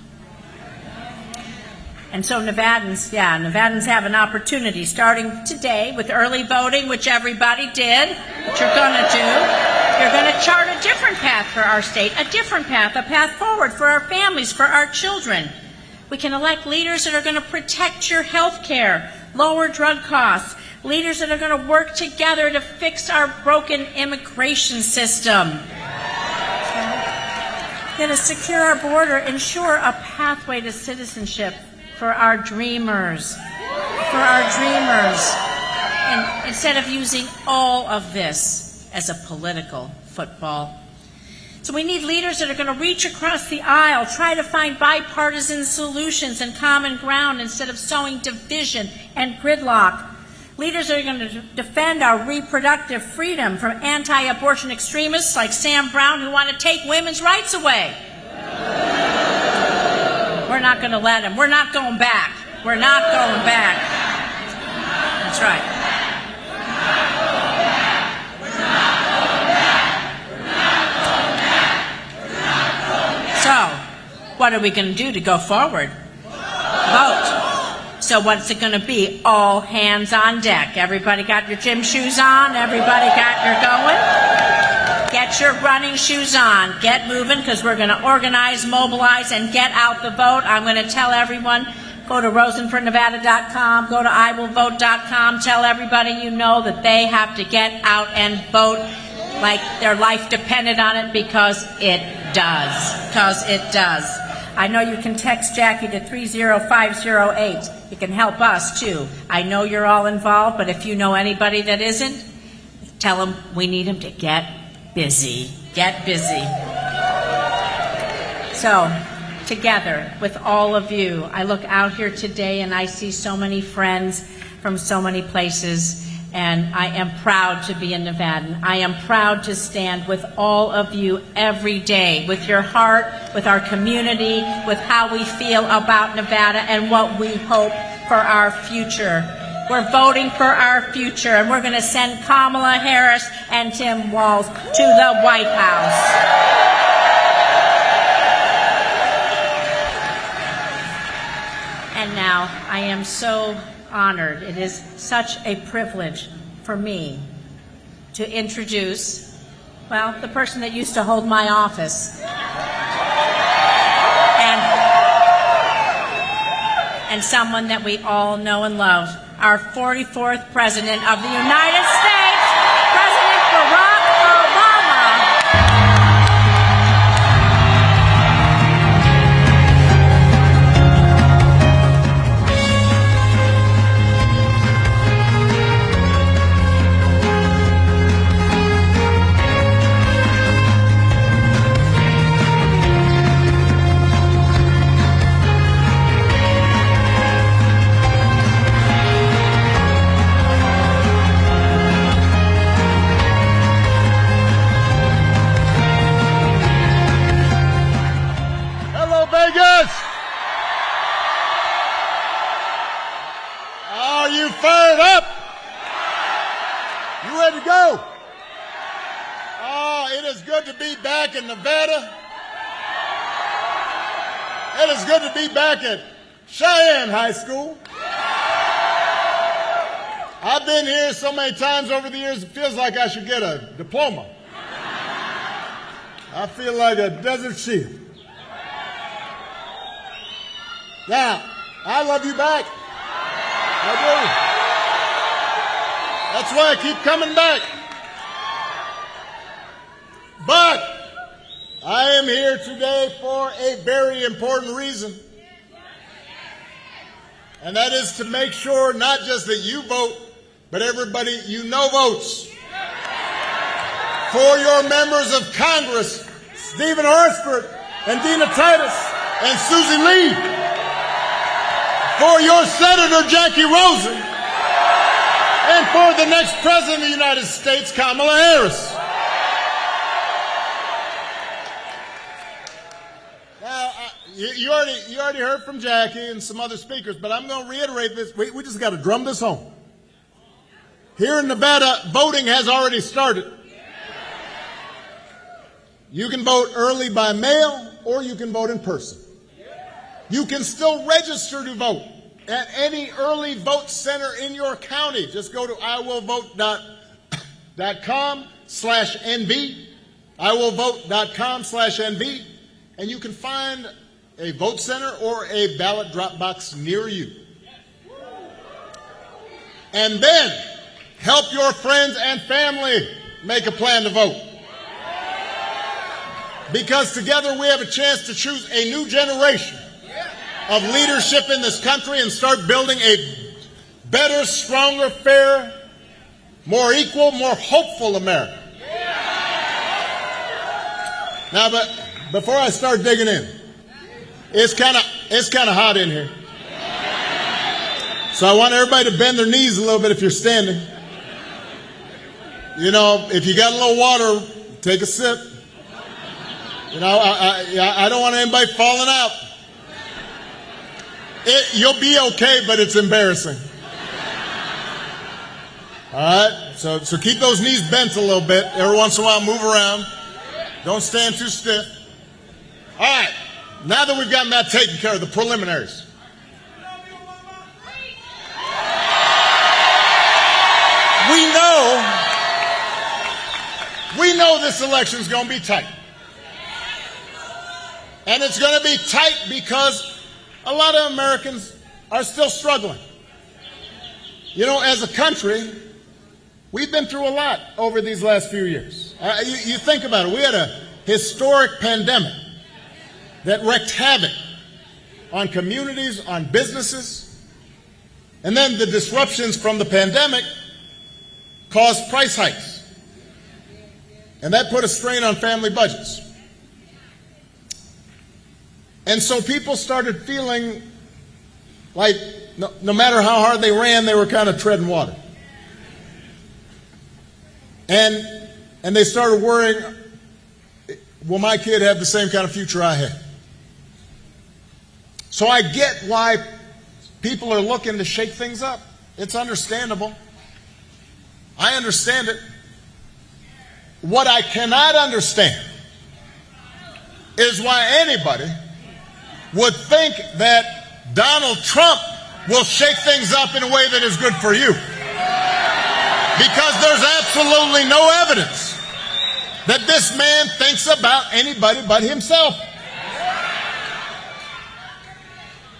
And so Nevadans have an opportunity starting today with early voting, which everybody did, which you're going to do. You're going to chart a different path for our state, a different path, a path forward for our families, for our children. We can elect leaders that are going to protect your health care, lower drug costs, leaders that are going to work together to fix our broken immigration system, going to secure our border, ensure a pathway to citizenship for our dreamers, and instead of using all of this as a political football. So we need leaders that are going to reach across the aisle, try to find bipartisan solutions and common ground instead of sowing division and gridlock. Leaders that are going to defend our reproductive freedom from anti-abortion extremists like Sam Brown who want to take women's rights away. We're not going to let them. We're not going back. We're not going back. That's right. So, what are we going to do to go forward? Vote. So what's it going to be? All hands on deck. Everybody got your gym shoes on? Everybody got your going? Get your running shoes on. Get moving, because we're going to organize, mobilize, and get out the vote. I'm going to tell everyone, go to rosenfornevada.com, go to iwillvote.com, tell everybody you know that they have to get out and vote like their life depended on it, because it does. Because it does. I know you can text Jackie to 30508. You can help us, too. I know you're all involved, but if you know anybody that isn't, tell them we need them to get busy. Get busy. So, together with all of you, I look out here today and I see so many friends from so many places, and I am proud to be a Nevadan. I am proud to stand with all of you every day, with your heart, with our community, with how we feel about Nevada and what we hope for our future. We're voting for our future, and we're going to send Kamala Harris and Tim Walz to the White House. And now, I am so honored. It is such a privilege for me to introduce, well, the person that used to hold my office. And someone that we all know and love, our 44th President of the United States, President Barack Obama. Fired up? You ready to go? Oh, it is good to be back in Nevada. It is good to be back at Cheyenne High School. I've been here so many times over the years, it feels like I should get a diploma. I feel like a desert shield. Now, I love you back. I do. That's why I keep coming back. But I am here today for a very important reason. And that is to make sure not just that you vote, but everybody you know votes. For your members of Congress, Stephen Horford and Dina Titus and Susie Lee. For your Senator Jackie Rosen. And for the next President of the United States, Kamala Harris. Now, you already heard from Jackie and some other speakers, but I'm going to reiterate this. We just got to drum this home. Here in Nevada, voting has already started. You can vote early by mail, or you can vote in person. You can still register to vote at any early vote center in your county. Just go to iwillvote.com/NV, iwillvote.com/NV, and you can find a vote center or a ballot drop box near you. And then help your friends and family make a plan to vote. Because together we have a chance to choose a new generation of leadership in this country and start building a better, stronger, fairer, more equal, more hopeful America. Now, but before I start digging in, it's kind of hot in here. So I want everybody to bend their knees a little bit if you're standing. You know, if you got a little water, take a sip. You know, I don't want anybody falling out. You'll be okay, but it's embarrassing. All right, so keep those knees bent a little bit. Every once in a while, move around. Don't stand too stiff. All right, now that we've gotten that taken care of, the preliminaries. We know this election's going to be tight. And it's going to be tight because a lot of Americans are still struggling. You know, as a country, we've been through a lot over these last few years. You think about it. We had a historic pandemic that wreaked havoc on communities, on businesses. And then the disruptions from the pandemic caused price hikes. And that put a strain on family budgets. And so people started feeling like no matter how hard they ran, they were kind of treading water. And they started worrying, will my kid have the same kind of future I had? So I get why people are looking to shake things up. It's understandable. I understand it. What I cannot understand is why anybody would think that Donald Trump will shake things up in a way that is good for you. Because there's absolutely no evidence that this man thinks about anybody but himself.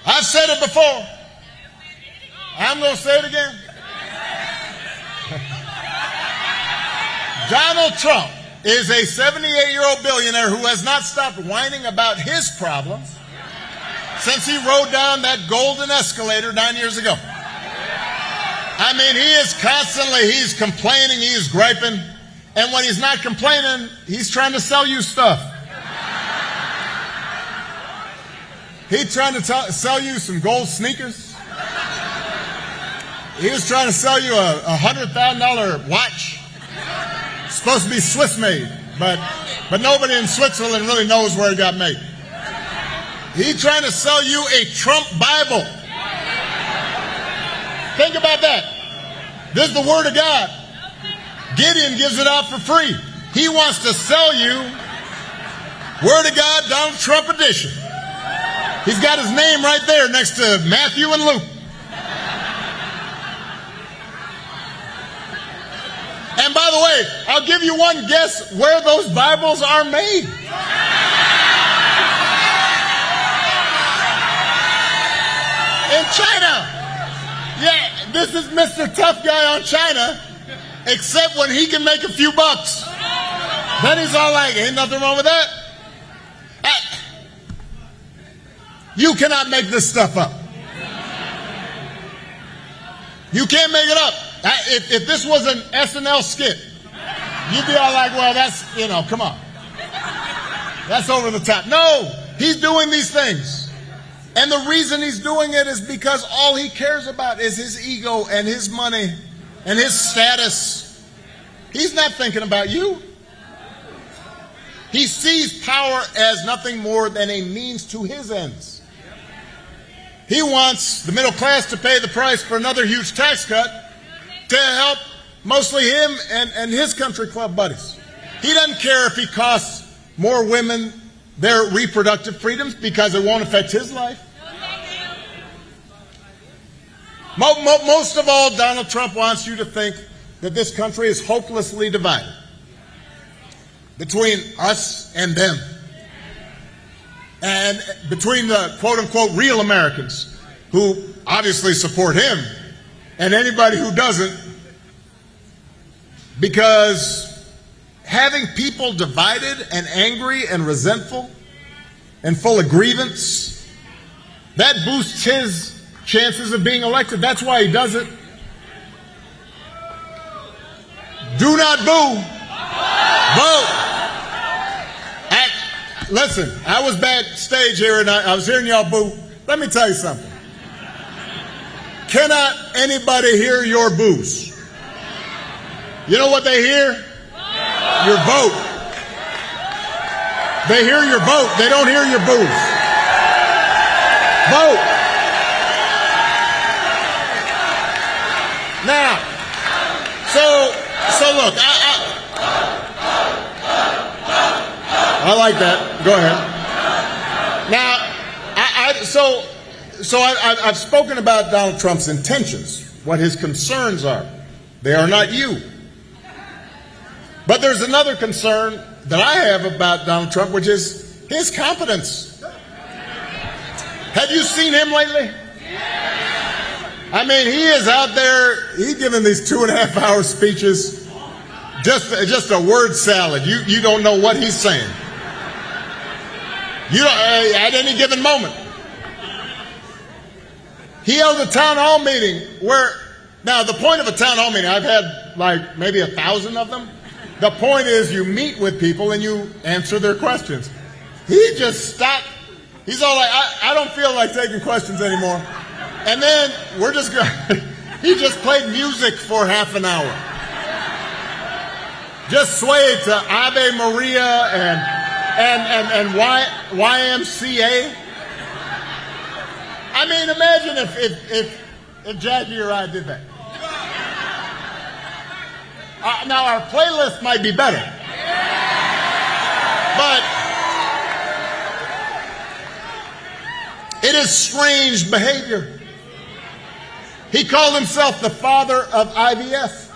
I've said it before. I'm going to say it again. Donald Trump is a 78-year-old billionaire who has not stopped whining about his problems since he rode down that golden escalator 9 years ago. I mean, he's complaining, he's griping, and when he's not complaining, he's trying to sell you stuff. He's trying to sell you some gold sneakers. He was trying to sell you a $100,000 watch. Supposed to be Swiss made, but nobody in Switzerland really knows where it got made. He's trying to sell you a Trump Bible. Think about that. This is the Word of God. Gideon gives it out for free. He wants to sell you Word of God Donald Trump edition. He's got his name right there next to Matthew and Luke. And by the way, I'll give you one guess where those Bibles are made. In China. Yeah, this is Mr. Tough Guy on China, except when he can make a few bucks. Then he's all like, ain't nothing wrong with that. You cannot make this stuff up. You can't make it up. If this was an SNL skit, you'd be all like, well, that's, come on. That's over the top. No, he's doing these things. And the reason he's doing it is because all he cares about is his ego and his money and his status. He's not thinking about you. He sees power as nothing more than a means to his ends. He wants the middle class to pay the price for another huge tax cut to help mostly him and his country club buddies. He doesn't care if he costs more women their reproductive freedoms because it won't affect his life. Most of all, Donald Trump wants you to think that this country is hopelessly divided between us and them. and between the quote-unquote real Americans who obviously support him and anybody who doesn't, because having people divided and angry and resentful and full of grievance, that boosts his chances of being elected. That's why he does it. Do not boo. Vote. Listen, I was backstage here and I was hearing y'all boo. Let me tell you something. Cannot anybody hear your boos? You know what they hear? Your vote. They hear your vote. They don't hear your boos. Vote. Now, so look, I like that. Go ahead. Now, I've spoken about Donald Trump's intentions, what his concerns are. They are not you. But there's another concern that I have about Donald Trump, which is his competence. Have you seen him lately? I mean, he is out there, he's giving these 2.5-hour speeches, just a word salad. You don't know what he's saying. You don't, at any given moment. He held a town hall meeting where, now the point of a town hall meeting, I've had like maybe 1,000 of them. The point is you meet with people and you answer their questions. He just stopped. He's all like, I don't feel like taking questions anymore. And then we're just going, he just played music for half an hour. Just swayed to Ave Maria and YMCA. I mean, imagine if Jackie or I did that. Now, our playlist might be better. But it is strange behavior. He called himself the father of IVF.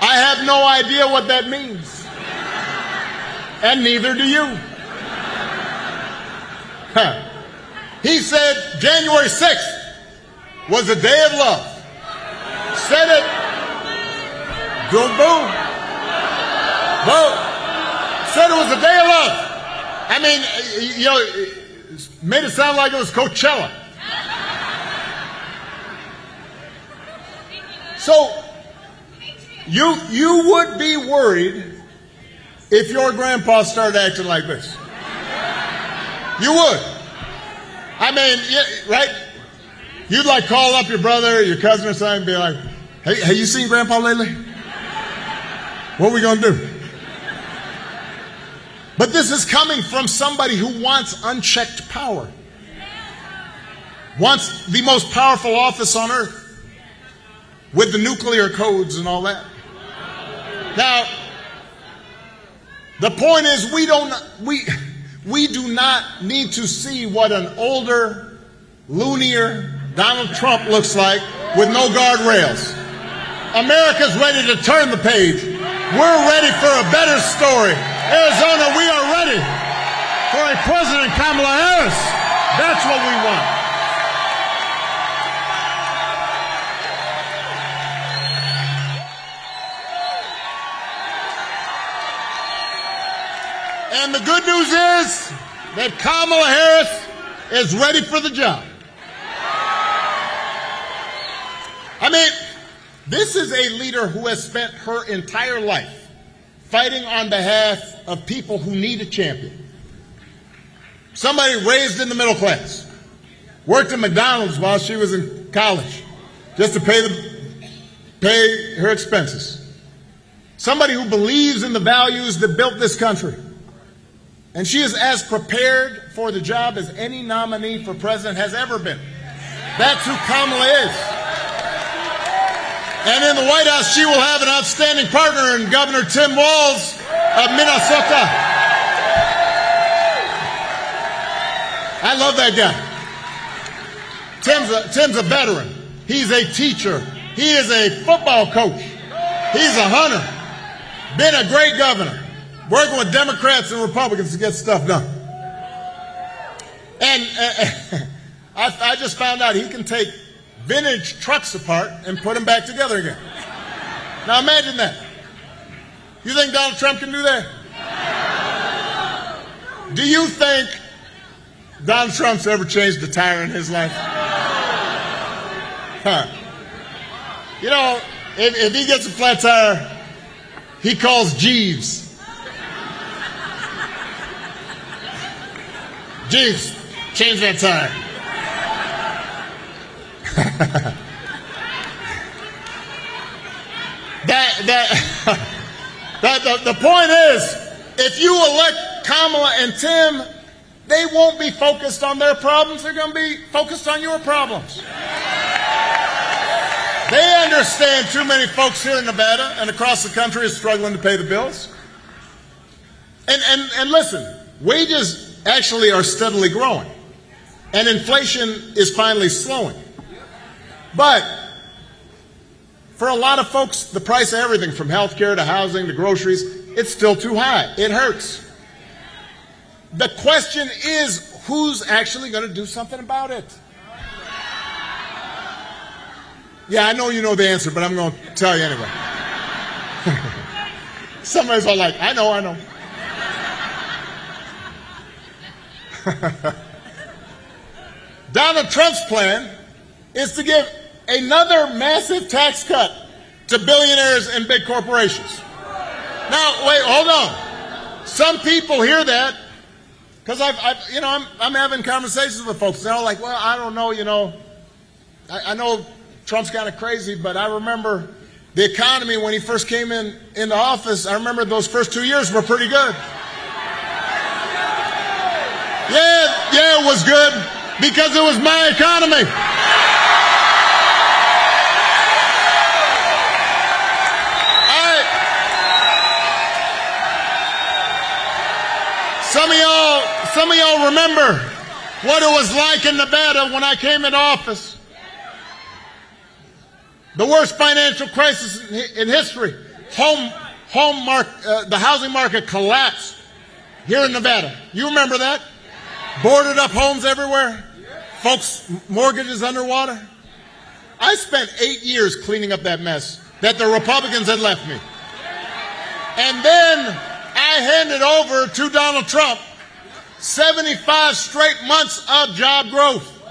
I have no idea what that means. And neither do you. Huh. He said January 6th was a day of love. Said it. Boom, boom. Vote. Said it was a day of love. I mean, you know, made it sound like it was Coachella. So, you would be worried if your grandpa started acting like this. You would. I mean, right? You'd like call up your brother or your cousin or something and be like, hey, have you seen Grandpa lately? What are we going to do? But this is coming from somebody who wants unchecked power. Wants the most powerful office on earth. With the nuclear codes and all that. Now, the point is we do not need to see what an older, loonier Donald Trump looks like with no guardrails. America's ready to turn the page. We're ready for a better story. Arizona, we are ready for a President Kamala Harris. That's what we want. And the good news is that Kamala Harris is ready for the job. I mean, this is a leader who has spent her entire life fighting on behalf of people who need a champion. Somebody raised in the middle class, worked at McDonald's while she was in college just to pay her expenses. Somebody who believes in the values that built this country. And she is as prepared for the job as any nominee for president has ever been. That's who Kamala is. And in the White House, she will have an outstanding partner in Governor Tim Walz of Minnesota. I love that guy. Tim's a veteran. He's a teacher. He is a football coach. He's a hunter. Been a great governor. Working with Democrats and Republicans to get stuff done. And I just found out he can take vintage trucks apart and put them back together again. Now imagine that. You think Donald Trump can do that? Do you think Donald Trump's ever changed a tire in his life? Huh. You know, if he gets a flat tire, he calls Jeeves. Jeeves, change that tire. The point is, if you elect Kamala and Tim, they won't be focused on their problems. They're going to be focused on your problems. They understand too many folks here in Nevada and across the country are struggling to pay the bills. And listen, wages actually are steadily growing, and inflation is finally slowing. But for a lot of folks, the price of everything from health care to housing to groceries, it's still too high. It hurts. The question is, who's actually going to do something about it? Yeah, I know you know the answer, but I'm going to tell you anyway. Somebody's all like, I know. Donald Trump's plan is to give another massive tax cut to billionaires and big corporations. Now, wait, hold on. Some people hear that because I'm having conversations with folks. They're all like, well, I don't know, I know Trump's kind of crazy, but I remember the economy when he first came into office. I remember those first 2 years were pretty good. Yeah, it was good because it was my economy. Some of y'all remember what it was like in Nevada when I came into office. The worst financial crisis in history. The housing market collapsed here in Nevada. You remember that? Boarded up homes everywhere. Folks' mortgages underwater. I spent 8 years cleaning up that mess that the Republicans had left me. And then I handed over to Donald Trump 75 straight months of job growth.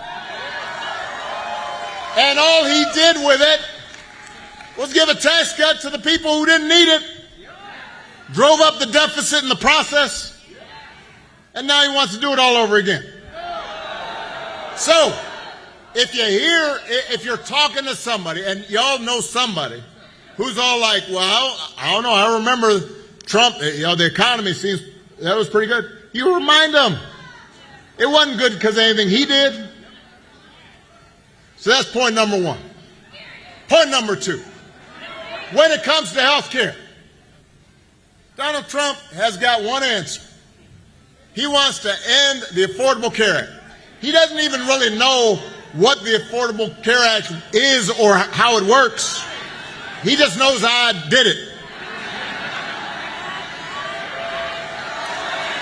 And all he did with it was give a tax cut to the people who didn't need it, drove up the deficit in the process, and now he wants to do it all over again. So, if you're talking to somebody, and y'all know somebody who's all like, well, I don't know, I remember Trump, the economy that was pretty good. You remind them, it wasn't good because of anything he did. So that's point number one. Point number two. When it comes to health care, Donald Trump has got one answer. He wants to end the Affordable Care Act. He doesn't even really know what the Affordable Care Act is or how it works. He just knows I did it.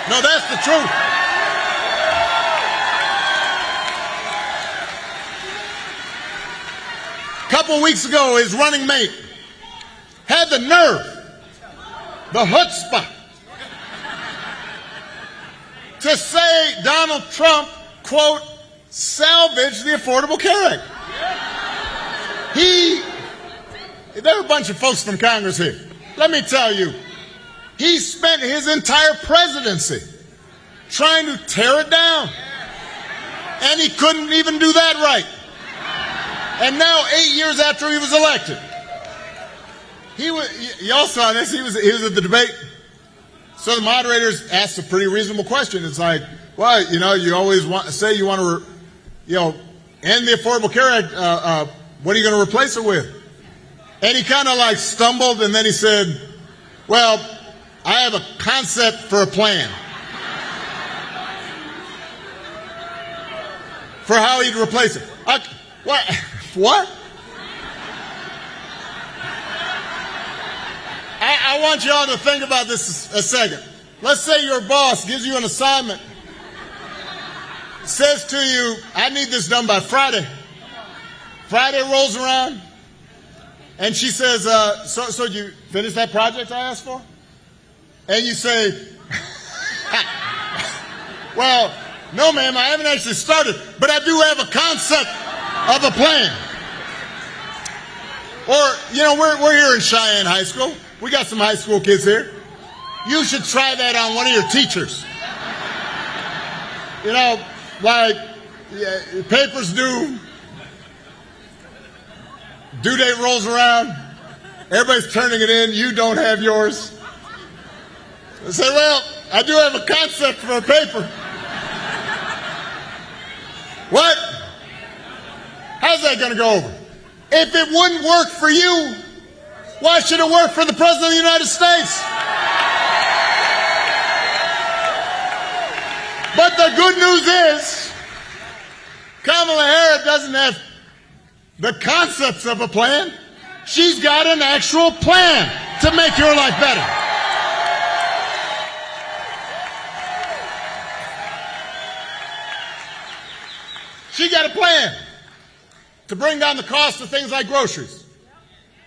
No, that's the truth. A couple weeks ago, his running mate had the nerve, the chutzpah, to say Donald Trump, quote, salvaged the Affordable Care Act. There are a bunch of folks from Congress here. Let me tell you, he spent his entire presidency trying to tear it down. And he couldn't even do that right. And now, 8 years after he was elected, y'all saw this, he was at the debate. So the moderators asked a pretty reasonable question. It's like, well, you always say you want to, end the Affordable Care Act. What are you going to replace it with? And he kind of like stumbled, and then he said, well, I have a concept for a plan for how he'd replace it. What? I want y'all to think about this a second. Let's say your boss gives you an assignment says to you, I need this done by Friday. Friday rolls around, and she says, so you finished that project I asked for? And you say, well, no, ma'am, I haven't actually started, but I do have a concept of a plan. Or, we're here in Cheyenne High School. We got some high school kids here. You should try that on one of your teachers. Papers due date rolls around, everybody's turning it in, you don't have yours. I say, well, I do have a concept for a paper. What? How's that going to go over? If it wouldn't work for you, why should it work for the President of the United States? But the good news is, Kamala Harris doesn't have the concepts of a plan. She's got an actual plan to make your life better. She got a plan to bring down the cost of things like groceries.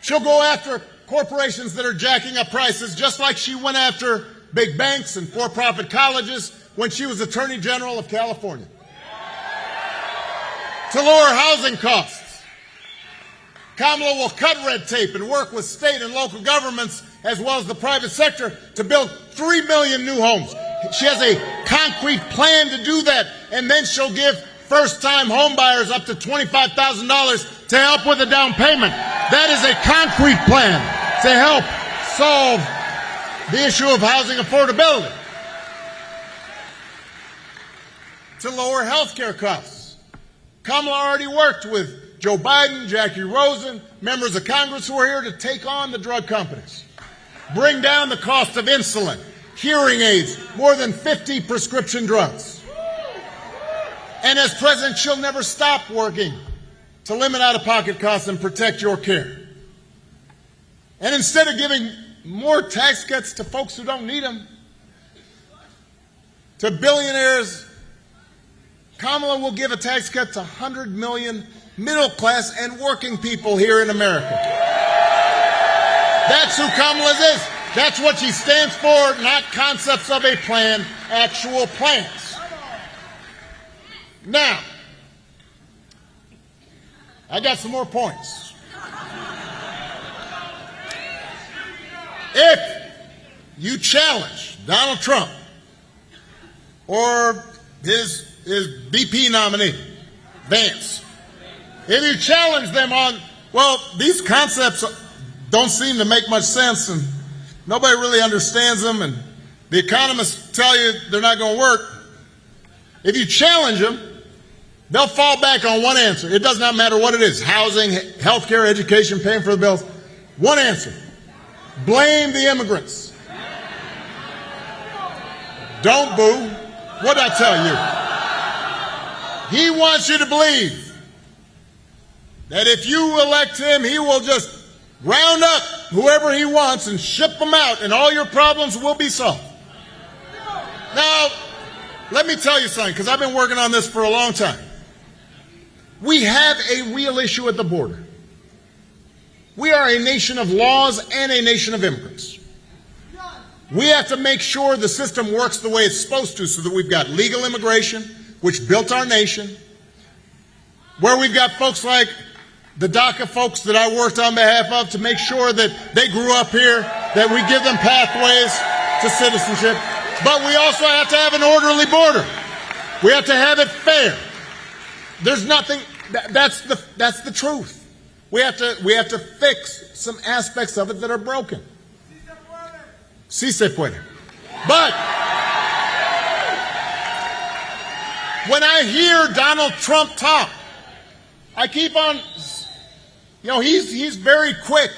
She'll go after corporations that are jacking up prices, just like she went after big banks and for-profit colleges when she was Attorney General of California. To lower housing costs, Kamala will cut red tape and work with state and local governments as well as the private sector to build 3 million new homes. She has a concrete plan to do that, and then she'll give first-time homebuyers up to $25,000 to help with a down payment. That is a concrete plan to help solve the issue of housing affordability. To lower health care costs. Kamala already worked with Joe Biden, Jackie Rosen, members of Congress who are here to take on the drug companies. Bring down the cost of insulin, hearing aids, more than 50 prescription drugs. And as president, she'll never stop working to limit out-of-pocket costs and protect your care. And instead of giving more tax cuts to folks who don't need them, to billionaires, Kamala will give a tax cut to 100 million middle-class and working people here in America. That's who Kamala is. That's what she stands for, not concepts of a plan, actual plans. Now, I got some more points. If you challenge Donald Trump or his VP nominee, Vance, if you challenge them on, well, these concepts don't seem to make much sense and nobody really understands them and the economists tell you they're not going to work, if you challenge them, they'll fall back on one answer. It does not matter what it is. Housing, health care, education, paying for the bills. One answer. Blame the immigrants. Don't boo. What'd I tell you? He wants you to believe that if you elect him, he will just round up whoever he wants and ship them out and all your problems will be solved. Now, let me tell you something, because I've been working on this for a long time. We have a real issue at the border. We are a nation of laws and a nation of immigrants. We have to make sure the system works the way it's supposed to so that we've got legal immigration, which built our nation, where we've got folks like the DACA folks that I worked on behalf of to make sure that they grew up here, that we give them pathways to citizenship. But we also have to have an orderly border. We have to have it fair. There's nothing, that's the truth. We have to fix some aspects of it that are broken. Sí se puede. But when I hear Donald Trump talk, I keep on, he's very quick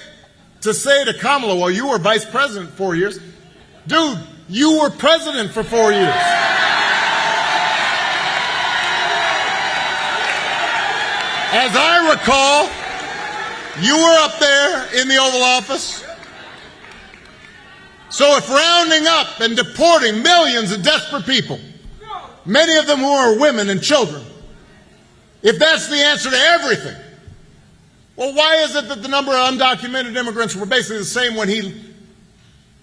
to say to Kamala, well, you were vice president 4 years. Dude, you were president for 4 years. As I recall, you were up there in the Oval Office. So if rounding up and deporting millions of desperate people many of them who are women and children, if that's the answer to everything, well, why is it that the number of undocumented immigrants were basically the same when he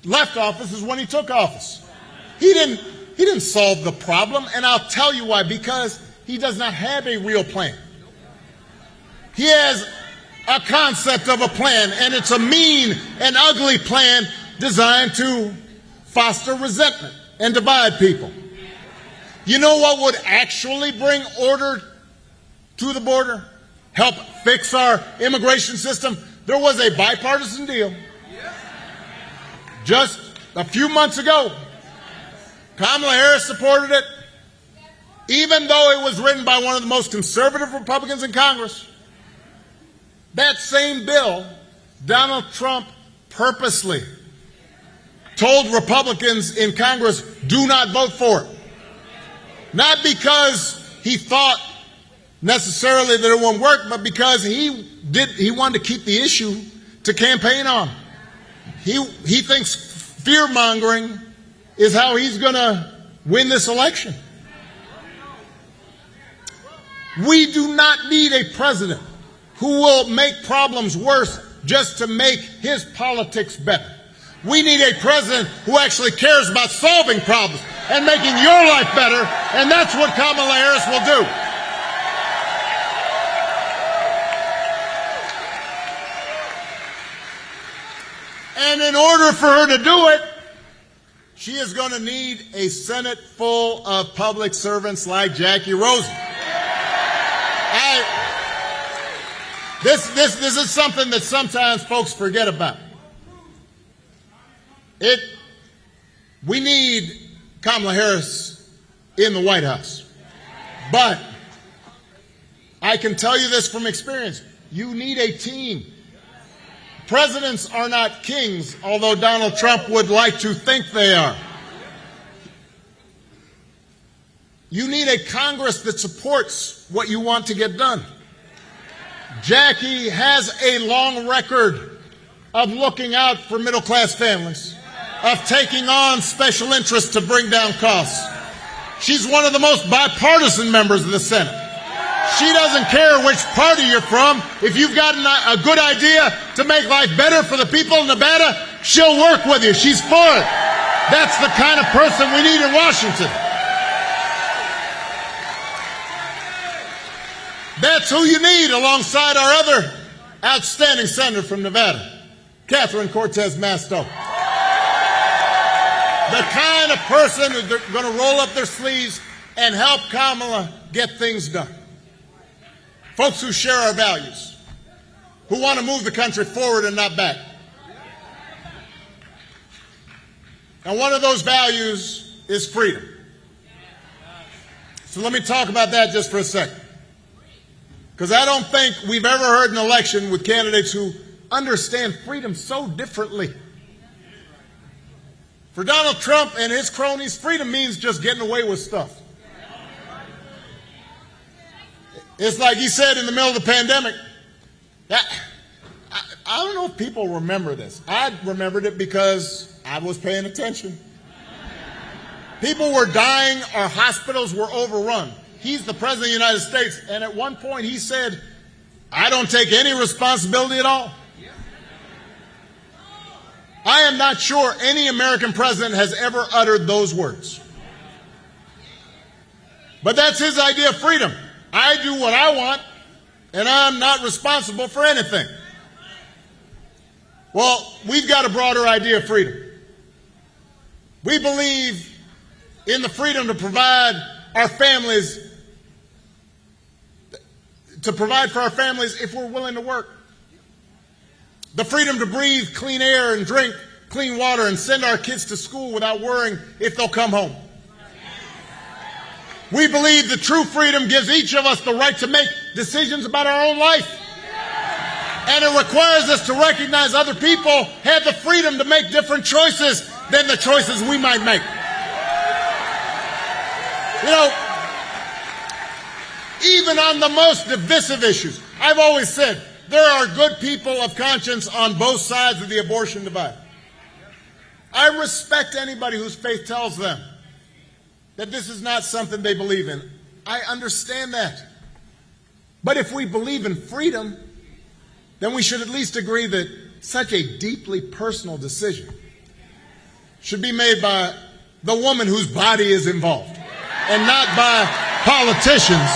left office as when he took office? He didn't solve the problem, and I'll tell you why. Because he does not have a real plan. He has a concept of a plan, and it's a mean and ugly plan designed to foster resentment and divide people. You know what would actually bring order to the border? Help fix our immigration system? There was a bipartisan deal just a few months ago. Kamala Harris supported it, even though it was written by one of the most conservative Republicans in Congress. That same bill, Donald Trump purposely told Republicans in Congress, do not vote for it. Not because he thought necessarily that it won't work, but because he wanted to keep the issue to campaign on. He thinks fear-mongering is how he's going to win this election. We do not need a president who will make problems worse just to make his politics better. We need a president who actually cares about solving problems and making your life better, and that's what Kamala Harris will do. And in order for her to do it, she is going to need a Senate full of public servants like Jackie Rosen. This is something that sometimes folks forget about. We need Kamala Harris in the White House. But I can tell you this from experience. You need a team. Presidents are not kings, although Donald Trump would like to think they are. You need a Congress that supports what you want to get done. Jackie has a long record of looking out for middle-class families, of taking on special interests to bring down costs. She's one of the most bipartisan members of the Senate. She doesn't care which party you're from. If you've got a good idea to make life better for the people of Nevada, she'll work with you. She's for it. That's the kind of person we need in Washington. That's who you need alongside our other outstanding senator from Nevada, Catherine Cortez Masto. The kind of person who's going to roll up their sleeves and help Kamala get things done. Folks who share our values, who want to move the country forward and not back. And one of those values is freedom. So let me talk about that just for a second. Because I don't think we've ever heard an election with candidates who understand freedom so differently. For Donald Trump and his cronies, freedom means just getting away with stuff. It's like he said in the middle of the pandemic. I don't know if people remember this. I remembered it because I was paying attention. People were dying. Our hospitals were overrun. He's the president of the United States, and at one point he said, I don't take any responsibility at all. I am not sure any American president has ever uttered those words. But that's his idea of freedom. I do what I want, and I'm not responsible for anything. Well, we've got a broader idea of freedom. We believe in the freedom to provide our families, for our families if we're willing to work. The freedom to breathe clean air and drink clean water and send our kids to school without worrying if they'll come home. We believe that true freedom gives each of us the right to make decisions about our own life. And it requires us to recognize other people have the freedom to make different choices than the choices we might make. You know, even on the most divisive issues, I've always said there are good people of conscience on both sides of the abortion divide. I respect anybody whose faith tells them that this is not something they believe in. I understand that. But if we believe in freedom, then we should at least agree that such a deeply personal decision should be made by the woman whose body is involved and not by politicians.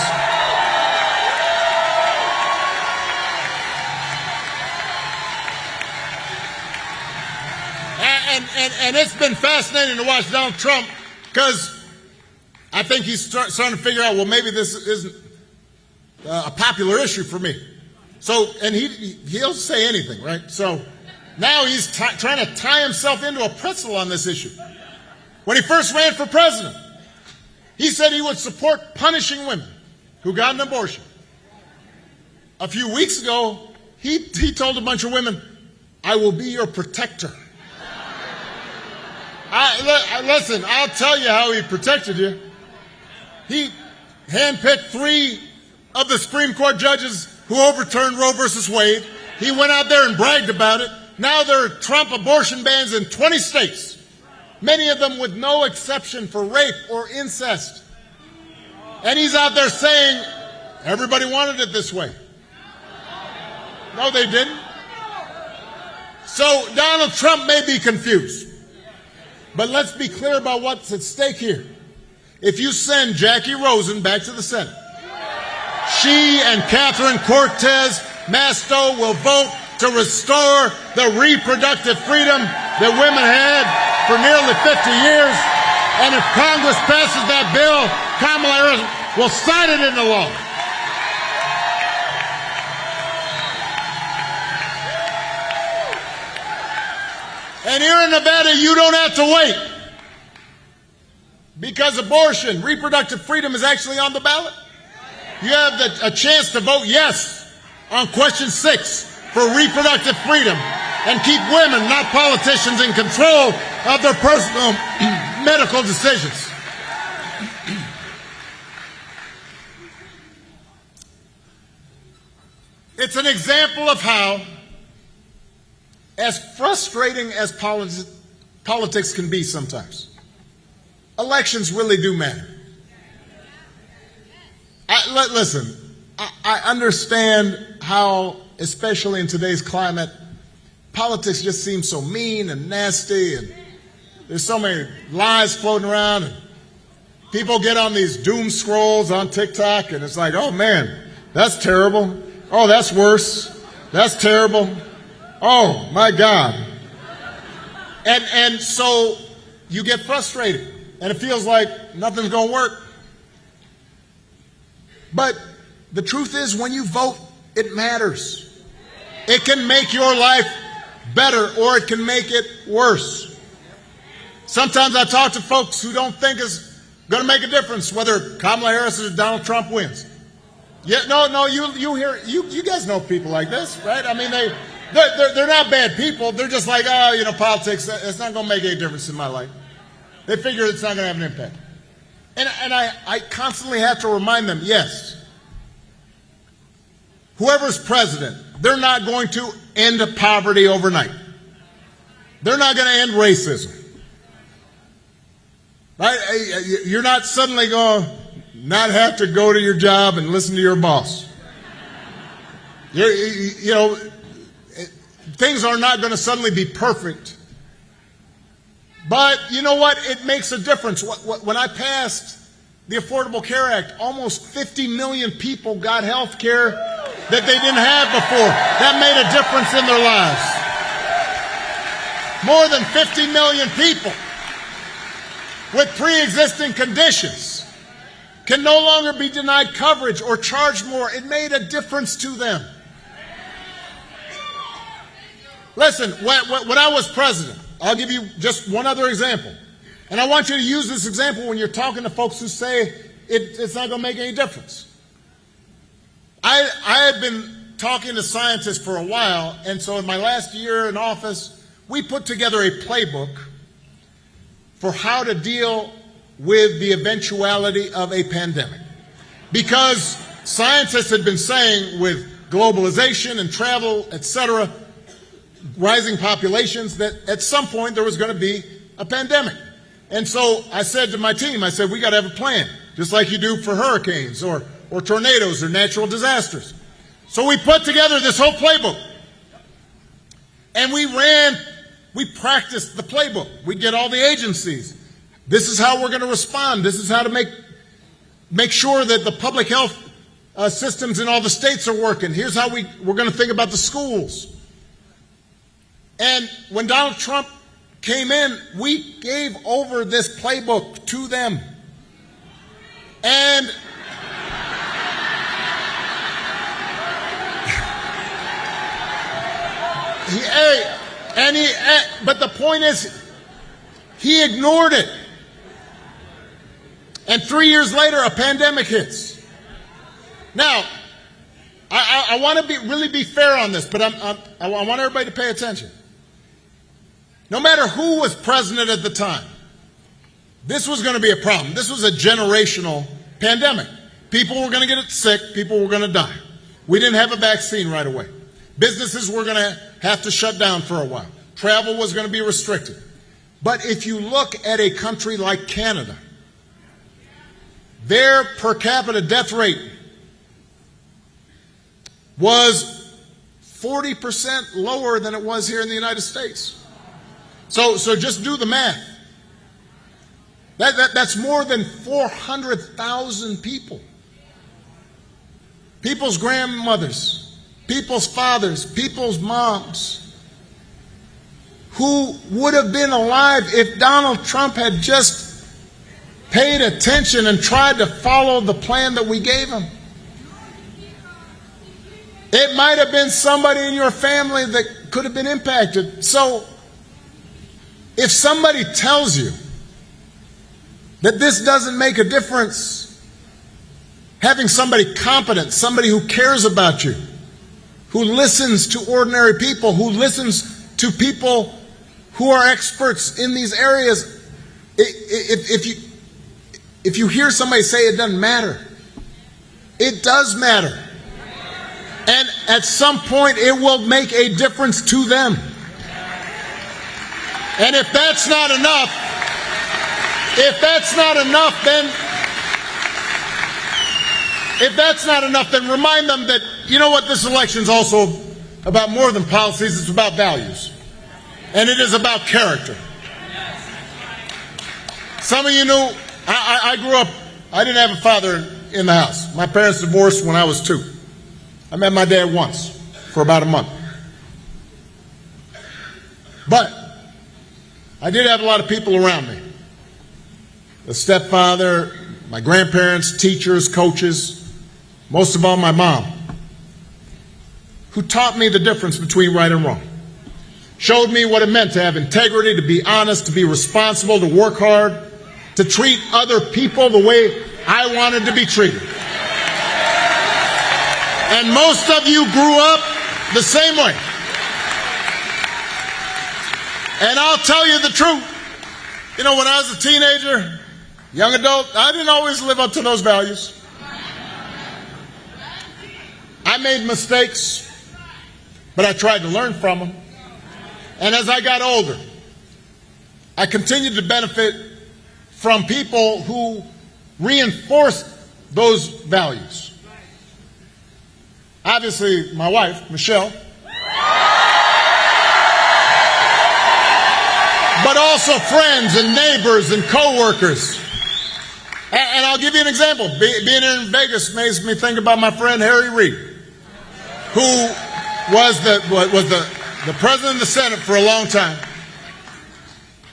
And it's been fascinating to watch Donald Trump, because I think he's starting to figure out, well, maybe this isn't a popular issue for me. So, and he'll say anything, right? So now he's trying to tie himself into a pretzel on this issue. When he first ran for president, he said he would support punishing women who got an abortion. A few weeks ago, he told a bunch of women, I will be your protector. Listen, I'll tell you how he protected you. He handpicked 3 of the Supreme Court judges who overturned Roe versus Wade. He went out there and bragged about it. Now there are Trump abortion bans in 20 states, many of them with no exception for rape or incest. And he's out there saying, everybody wanted it this way. No, they didn't. So Donald Trump may be confused. But let's be clear about what's at stake here. If you send Jackie Rosen back to the Senate, she and Catherine Cortez Masto will vote to restore the reproductive freedom that women had for nearly 50 years. And if Congress passes that bill, Kamala Harris will sign it into law. And here in Nevada, you don't have to wait, because abortion, reproductive freedom, is actually on the ballot. You have a chance to vote yes on question 6 for reproductive freedom and keep women, not politicians, in control of their personal medical decisions. It's an example of how, as frustrating as politics can be sometimes, elections really do matter. Listen, I understand how, especially in today's climate, politics just seems so mean and nasty, and there's so many lies floating around, and people get on these doom scrolls on TikTok, and it's like, oh man, that's terrible. Oh, that's worse. That's terrible. Oh, my God. And so you get frustrated, and it feels like nothing's going to work. But the truth is, when you vote, it matters. It can make your life better, or it can make it worse. Sometimes I talk to folks who don't think it's going to make a difference whether Kamala Harris or Donald Trump wins. Yeah, no, you guys know people like this, right? I mean, they're not bad people. They're just like, politics, it's not going to make any difference in my life. They figure it's not going to have an impact. And I constantly have to remind them, yes, whoever's president, they're not going to end poverty overnight. They're not going to end racism. Right? You're not suddenly going to not have to go to your job and listen to your boss. Things are not going to suddenly be perfect. But you know what? It makes a difference. When I passed the Affordable Care Act, almost 50 million people got health care that they didn't have before. That made a difference in their lives. More than 50 million people with pre-existing conditions can no longer be denied coverage or charged more. It made a difference to them. Listen, when I was president, I'll give you just one other example. And I want you to use this example when you're talking to folks who say it's not going to make any difference. I had been talking to scientists for a while, and so in my last year in office, we put together a playbook for how to deal with the eventuality of a pandemic. Because scientists had been saying, with globalization and travel, etc., rising populations, that at some point there was going to be a pandemic. And so I said to my team, I said, we got to have a plan, just like you do for hurricanes or tornadoes or natural disasters. So we put together this whole playbook. And we practiced the playbook. We get all the agencies. This is how we're going to respond. This is how to make sure that the public health systems in all the states are working. Here's how we're going to think about the schools. And when Donald Trump came in, we gave over this playbook to them. And but the point is, he ignored it. And 3 years later, a pandemic hits. Now, I want to really be fair on this, but I want everybody to pay attention. No matter who was president at the time, this was going to be a problem. This was a generational pandemic. People were going to get sick. People were going to die. We didn't have a vaccine right away. Businesses were going to have to shut down for a while. Travel was going to be restricted. But if you look at a country like Canada, their per capita death rate was 40% lower than it was here in the United States. So just do the math. That's more than 400,000 people. People's grandmothers, people's fathers, people's moms, who would have been alive if Donald Trump had just paid attention and tried to follow the plan that we gave him. It might have been somebody in your family that could have been impacted. So if somebody tells you that this doesn't make a difference, having somebody competent, somebody who cares about you, who listens to ordinary people, who listens to people who are experts in these areas, if you hear somebody say it doesn't matter, it does matter. And at some point it will make a difference to them. And if that's not enough, then remind them that, you know what, this election is also about more than policies, it's about values. And it is about character. Some of you know, I grew up, I didn't have a father in the house. My parents divorced when I was 2. I met my dad once for about a month. But I did have a lot of people around me. A stepfather, my grandparents, teachers, coaches, most of all my mom, who taught me the difference between right and wrong. Showed me what it meant to have integrity, to be honest, to be responsible, to work hard, to treat other people the way I wanted to be treated. And most of you grew up the same way. And I'll tell you the truth. You know, when I was a teenager, young adult, I didn't always live up to those values. I made mistakes, but I tried to learn from them. And as I got older, I continued to benefit from people who reinforced those values. Obviously, my wife, Michelle, but also friends and neighbors and co-workers. And I'll give you an example. Being here in Vegas makes me think about my friend Harry Reid, who was the president of the Senate for a long time.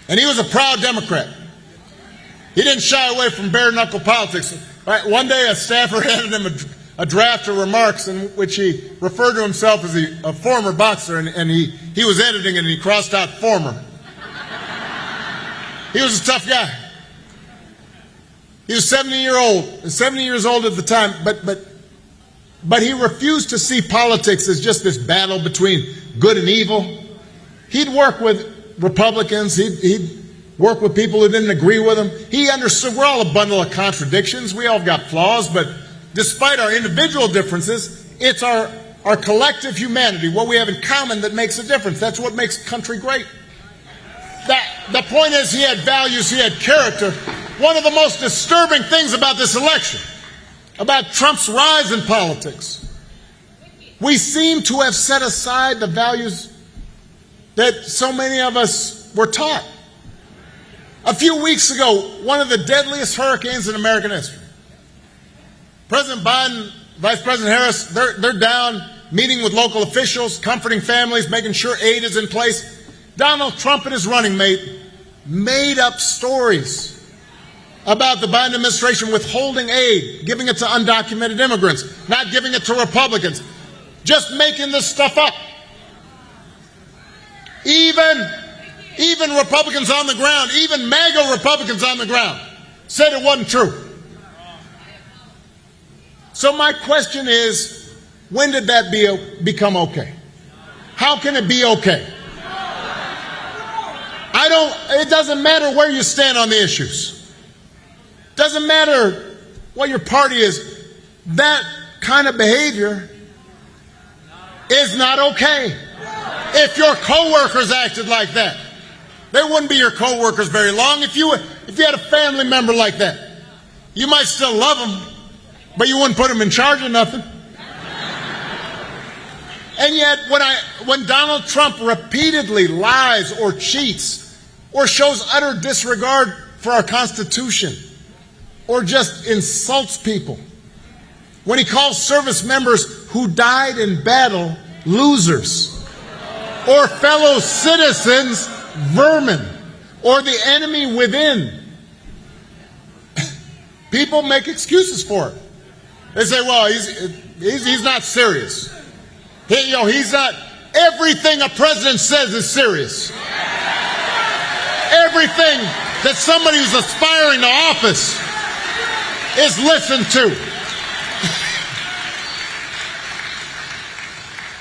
And he was a proud Democrat. He didn't shy away from bare-knuckle politics. Right? One day a staffer handed him a draft of remarks in which he referred to himself as a former boxer, and he was editing it and he crossed out former. He was a tough guy. He was 70 years old at the time, but he refused to see politics as just this battle between good and evil. He'd work with Republicans. He'd work with people who didn't agree with him. He understood we're all a bundle of contradictions. We all got flaws, but despite our individual differences, it's our collective humanity, what we have in common, that makes a difference. That's what makes a country great. The point is, he had values, he had character. One of the most disturbing things about this election, about Trump's rise in politics, we seem to have set aside the values that so many of us were taught. A few weeks ago, one of the deadliest hurricanes in American history. President Biden, Vice President Harris, they're down meeting with local officials, comforting families, making sure aid is in place. Donald Trump and his running mate made up stories about the Biden administration withholding aid, giving it to undocumented immigrants, not giving it to Republicans, just making this stuff up. Even Republicans on the ground, even MAGA Republicans on the ground, said it wasn't true. So my question is, when did that become okay? How can it be okay? It doesn't matter where you stand on the issues. Doesn't matter what your party is. That kind of behavior is not okay. If your coworkers acted like that, they wouldn't be your coworkers very long. If you had a family member like that, you might still love them, but you wouldn't put them in charge of nothing. And yet, when Donald Trump repeatedly lies or cheats or shows utter disregard for our Constitution or just insults people, when he calls service members who died in battle losers, or fellow citizens vermin, or the enemy within, people make excuses for it. They say, well, he's not serious. He's not. Everything a president says is serious. Everything that somebody who's aspiring to office is listened to.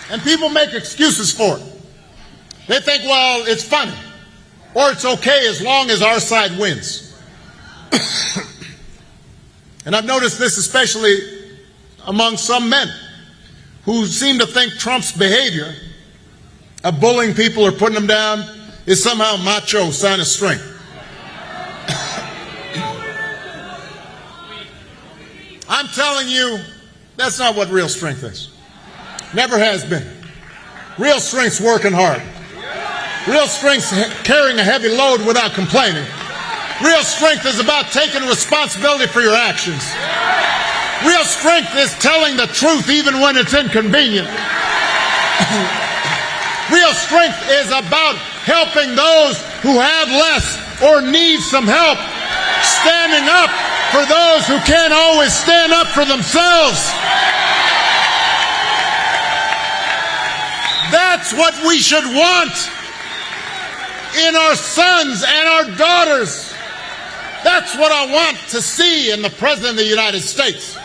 And people make excuses for it. They think, well, it's funny, or it's okay as long as our side wins. And I've noticed this especially among some men who seem to think Trump's behavior of bullying people or putting them down is somehow macho sign of strength. I'm telling you, that's not what real strength is. Never has been. Real strength's working hard. Real strength's carrying a heavy load without complaining. Real strength is about taking responsibility for your actions. Real strength is telling the truth even when it's inconvenient. Real strength is about helping those who have less or need some help. Standing up for those who can't always stand up for themselves. That's what we should want in our sons and our daughters. That's what I want to see in the President of the United States.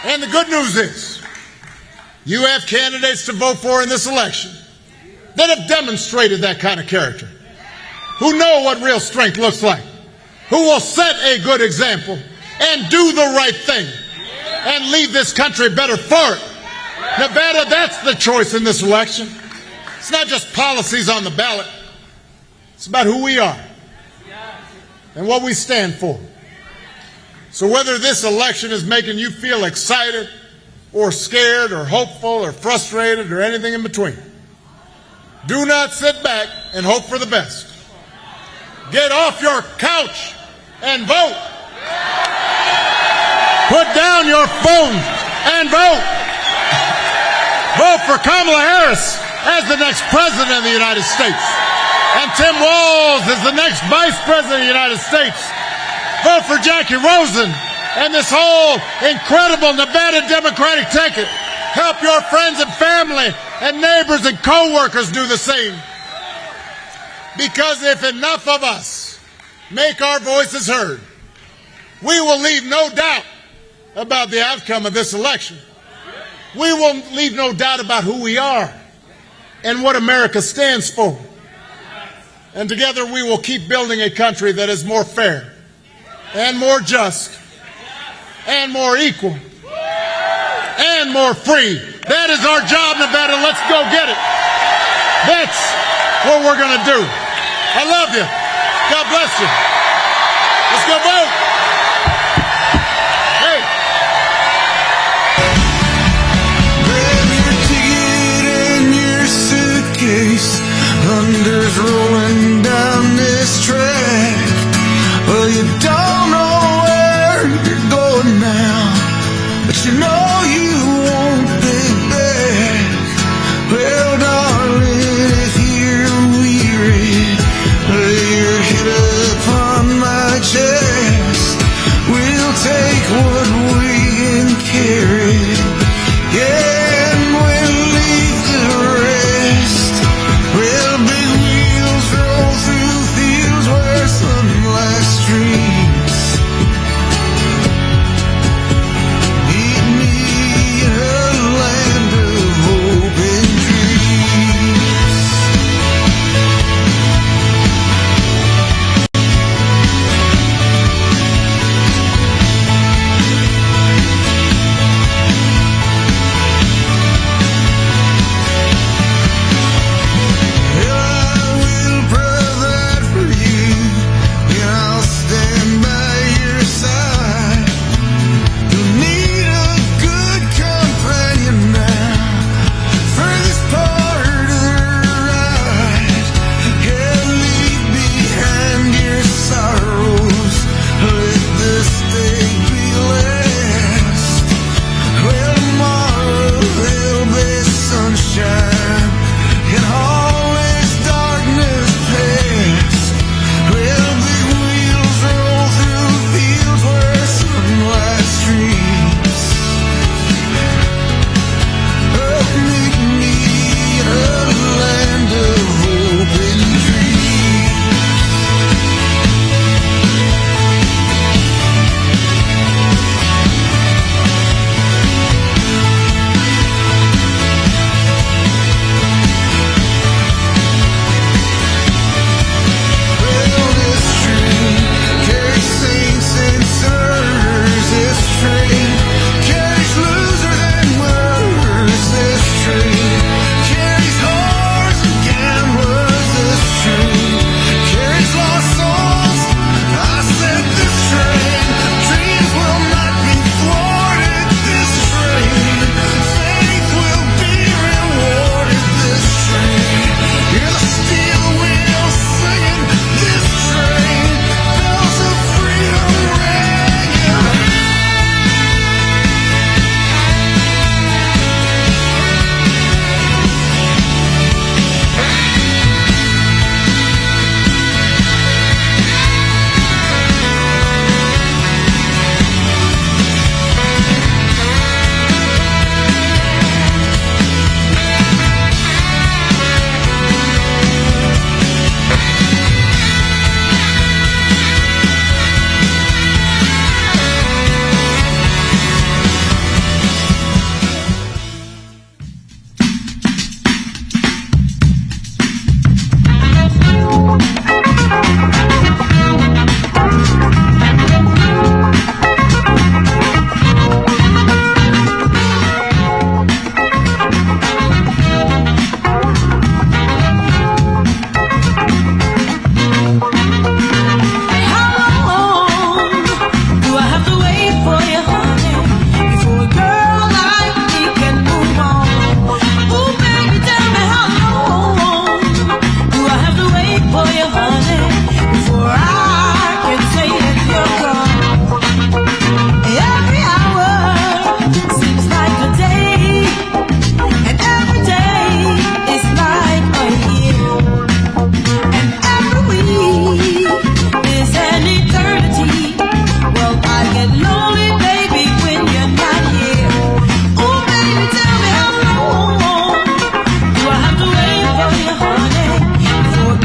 And the good news is, you have candidates to vote for in this election that have demonstrated that kind of character, who know what real strength looks like, who will set a good example and do the right thing and leave this country better for it. Nevada, that's the choice in this election. It's not just policies on the ballot. It's about who we are and what we stand for. So whether this election is making you feel excited or scared or hopeful or frustrated or anything in between, do not sit back and hope for the best. Get off your couch and vote. Put down your phone and vote. Vote for Kamala Harris as the next president of the United States. And Tim Walz as the next vice president of the United States. Vote for Jackie Rosen and this whole incredible Nevada Democratic ticket. Help your friends and family and neighbors and co-workers do the same. Because if enough of us make our voices heard, we will leave no doubt about the outcome of this election. We will leave no doubt about who we are and what America stands for. And together we will keep building a country that is more fair and more just and more equal and more free. That is our job, Nevada. Let's go get it. what we're going to do. I love you. God bless you. Let's go vote. Hey. Grab your ticket and your suitcase. Hunter's roll.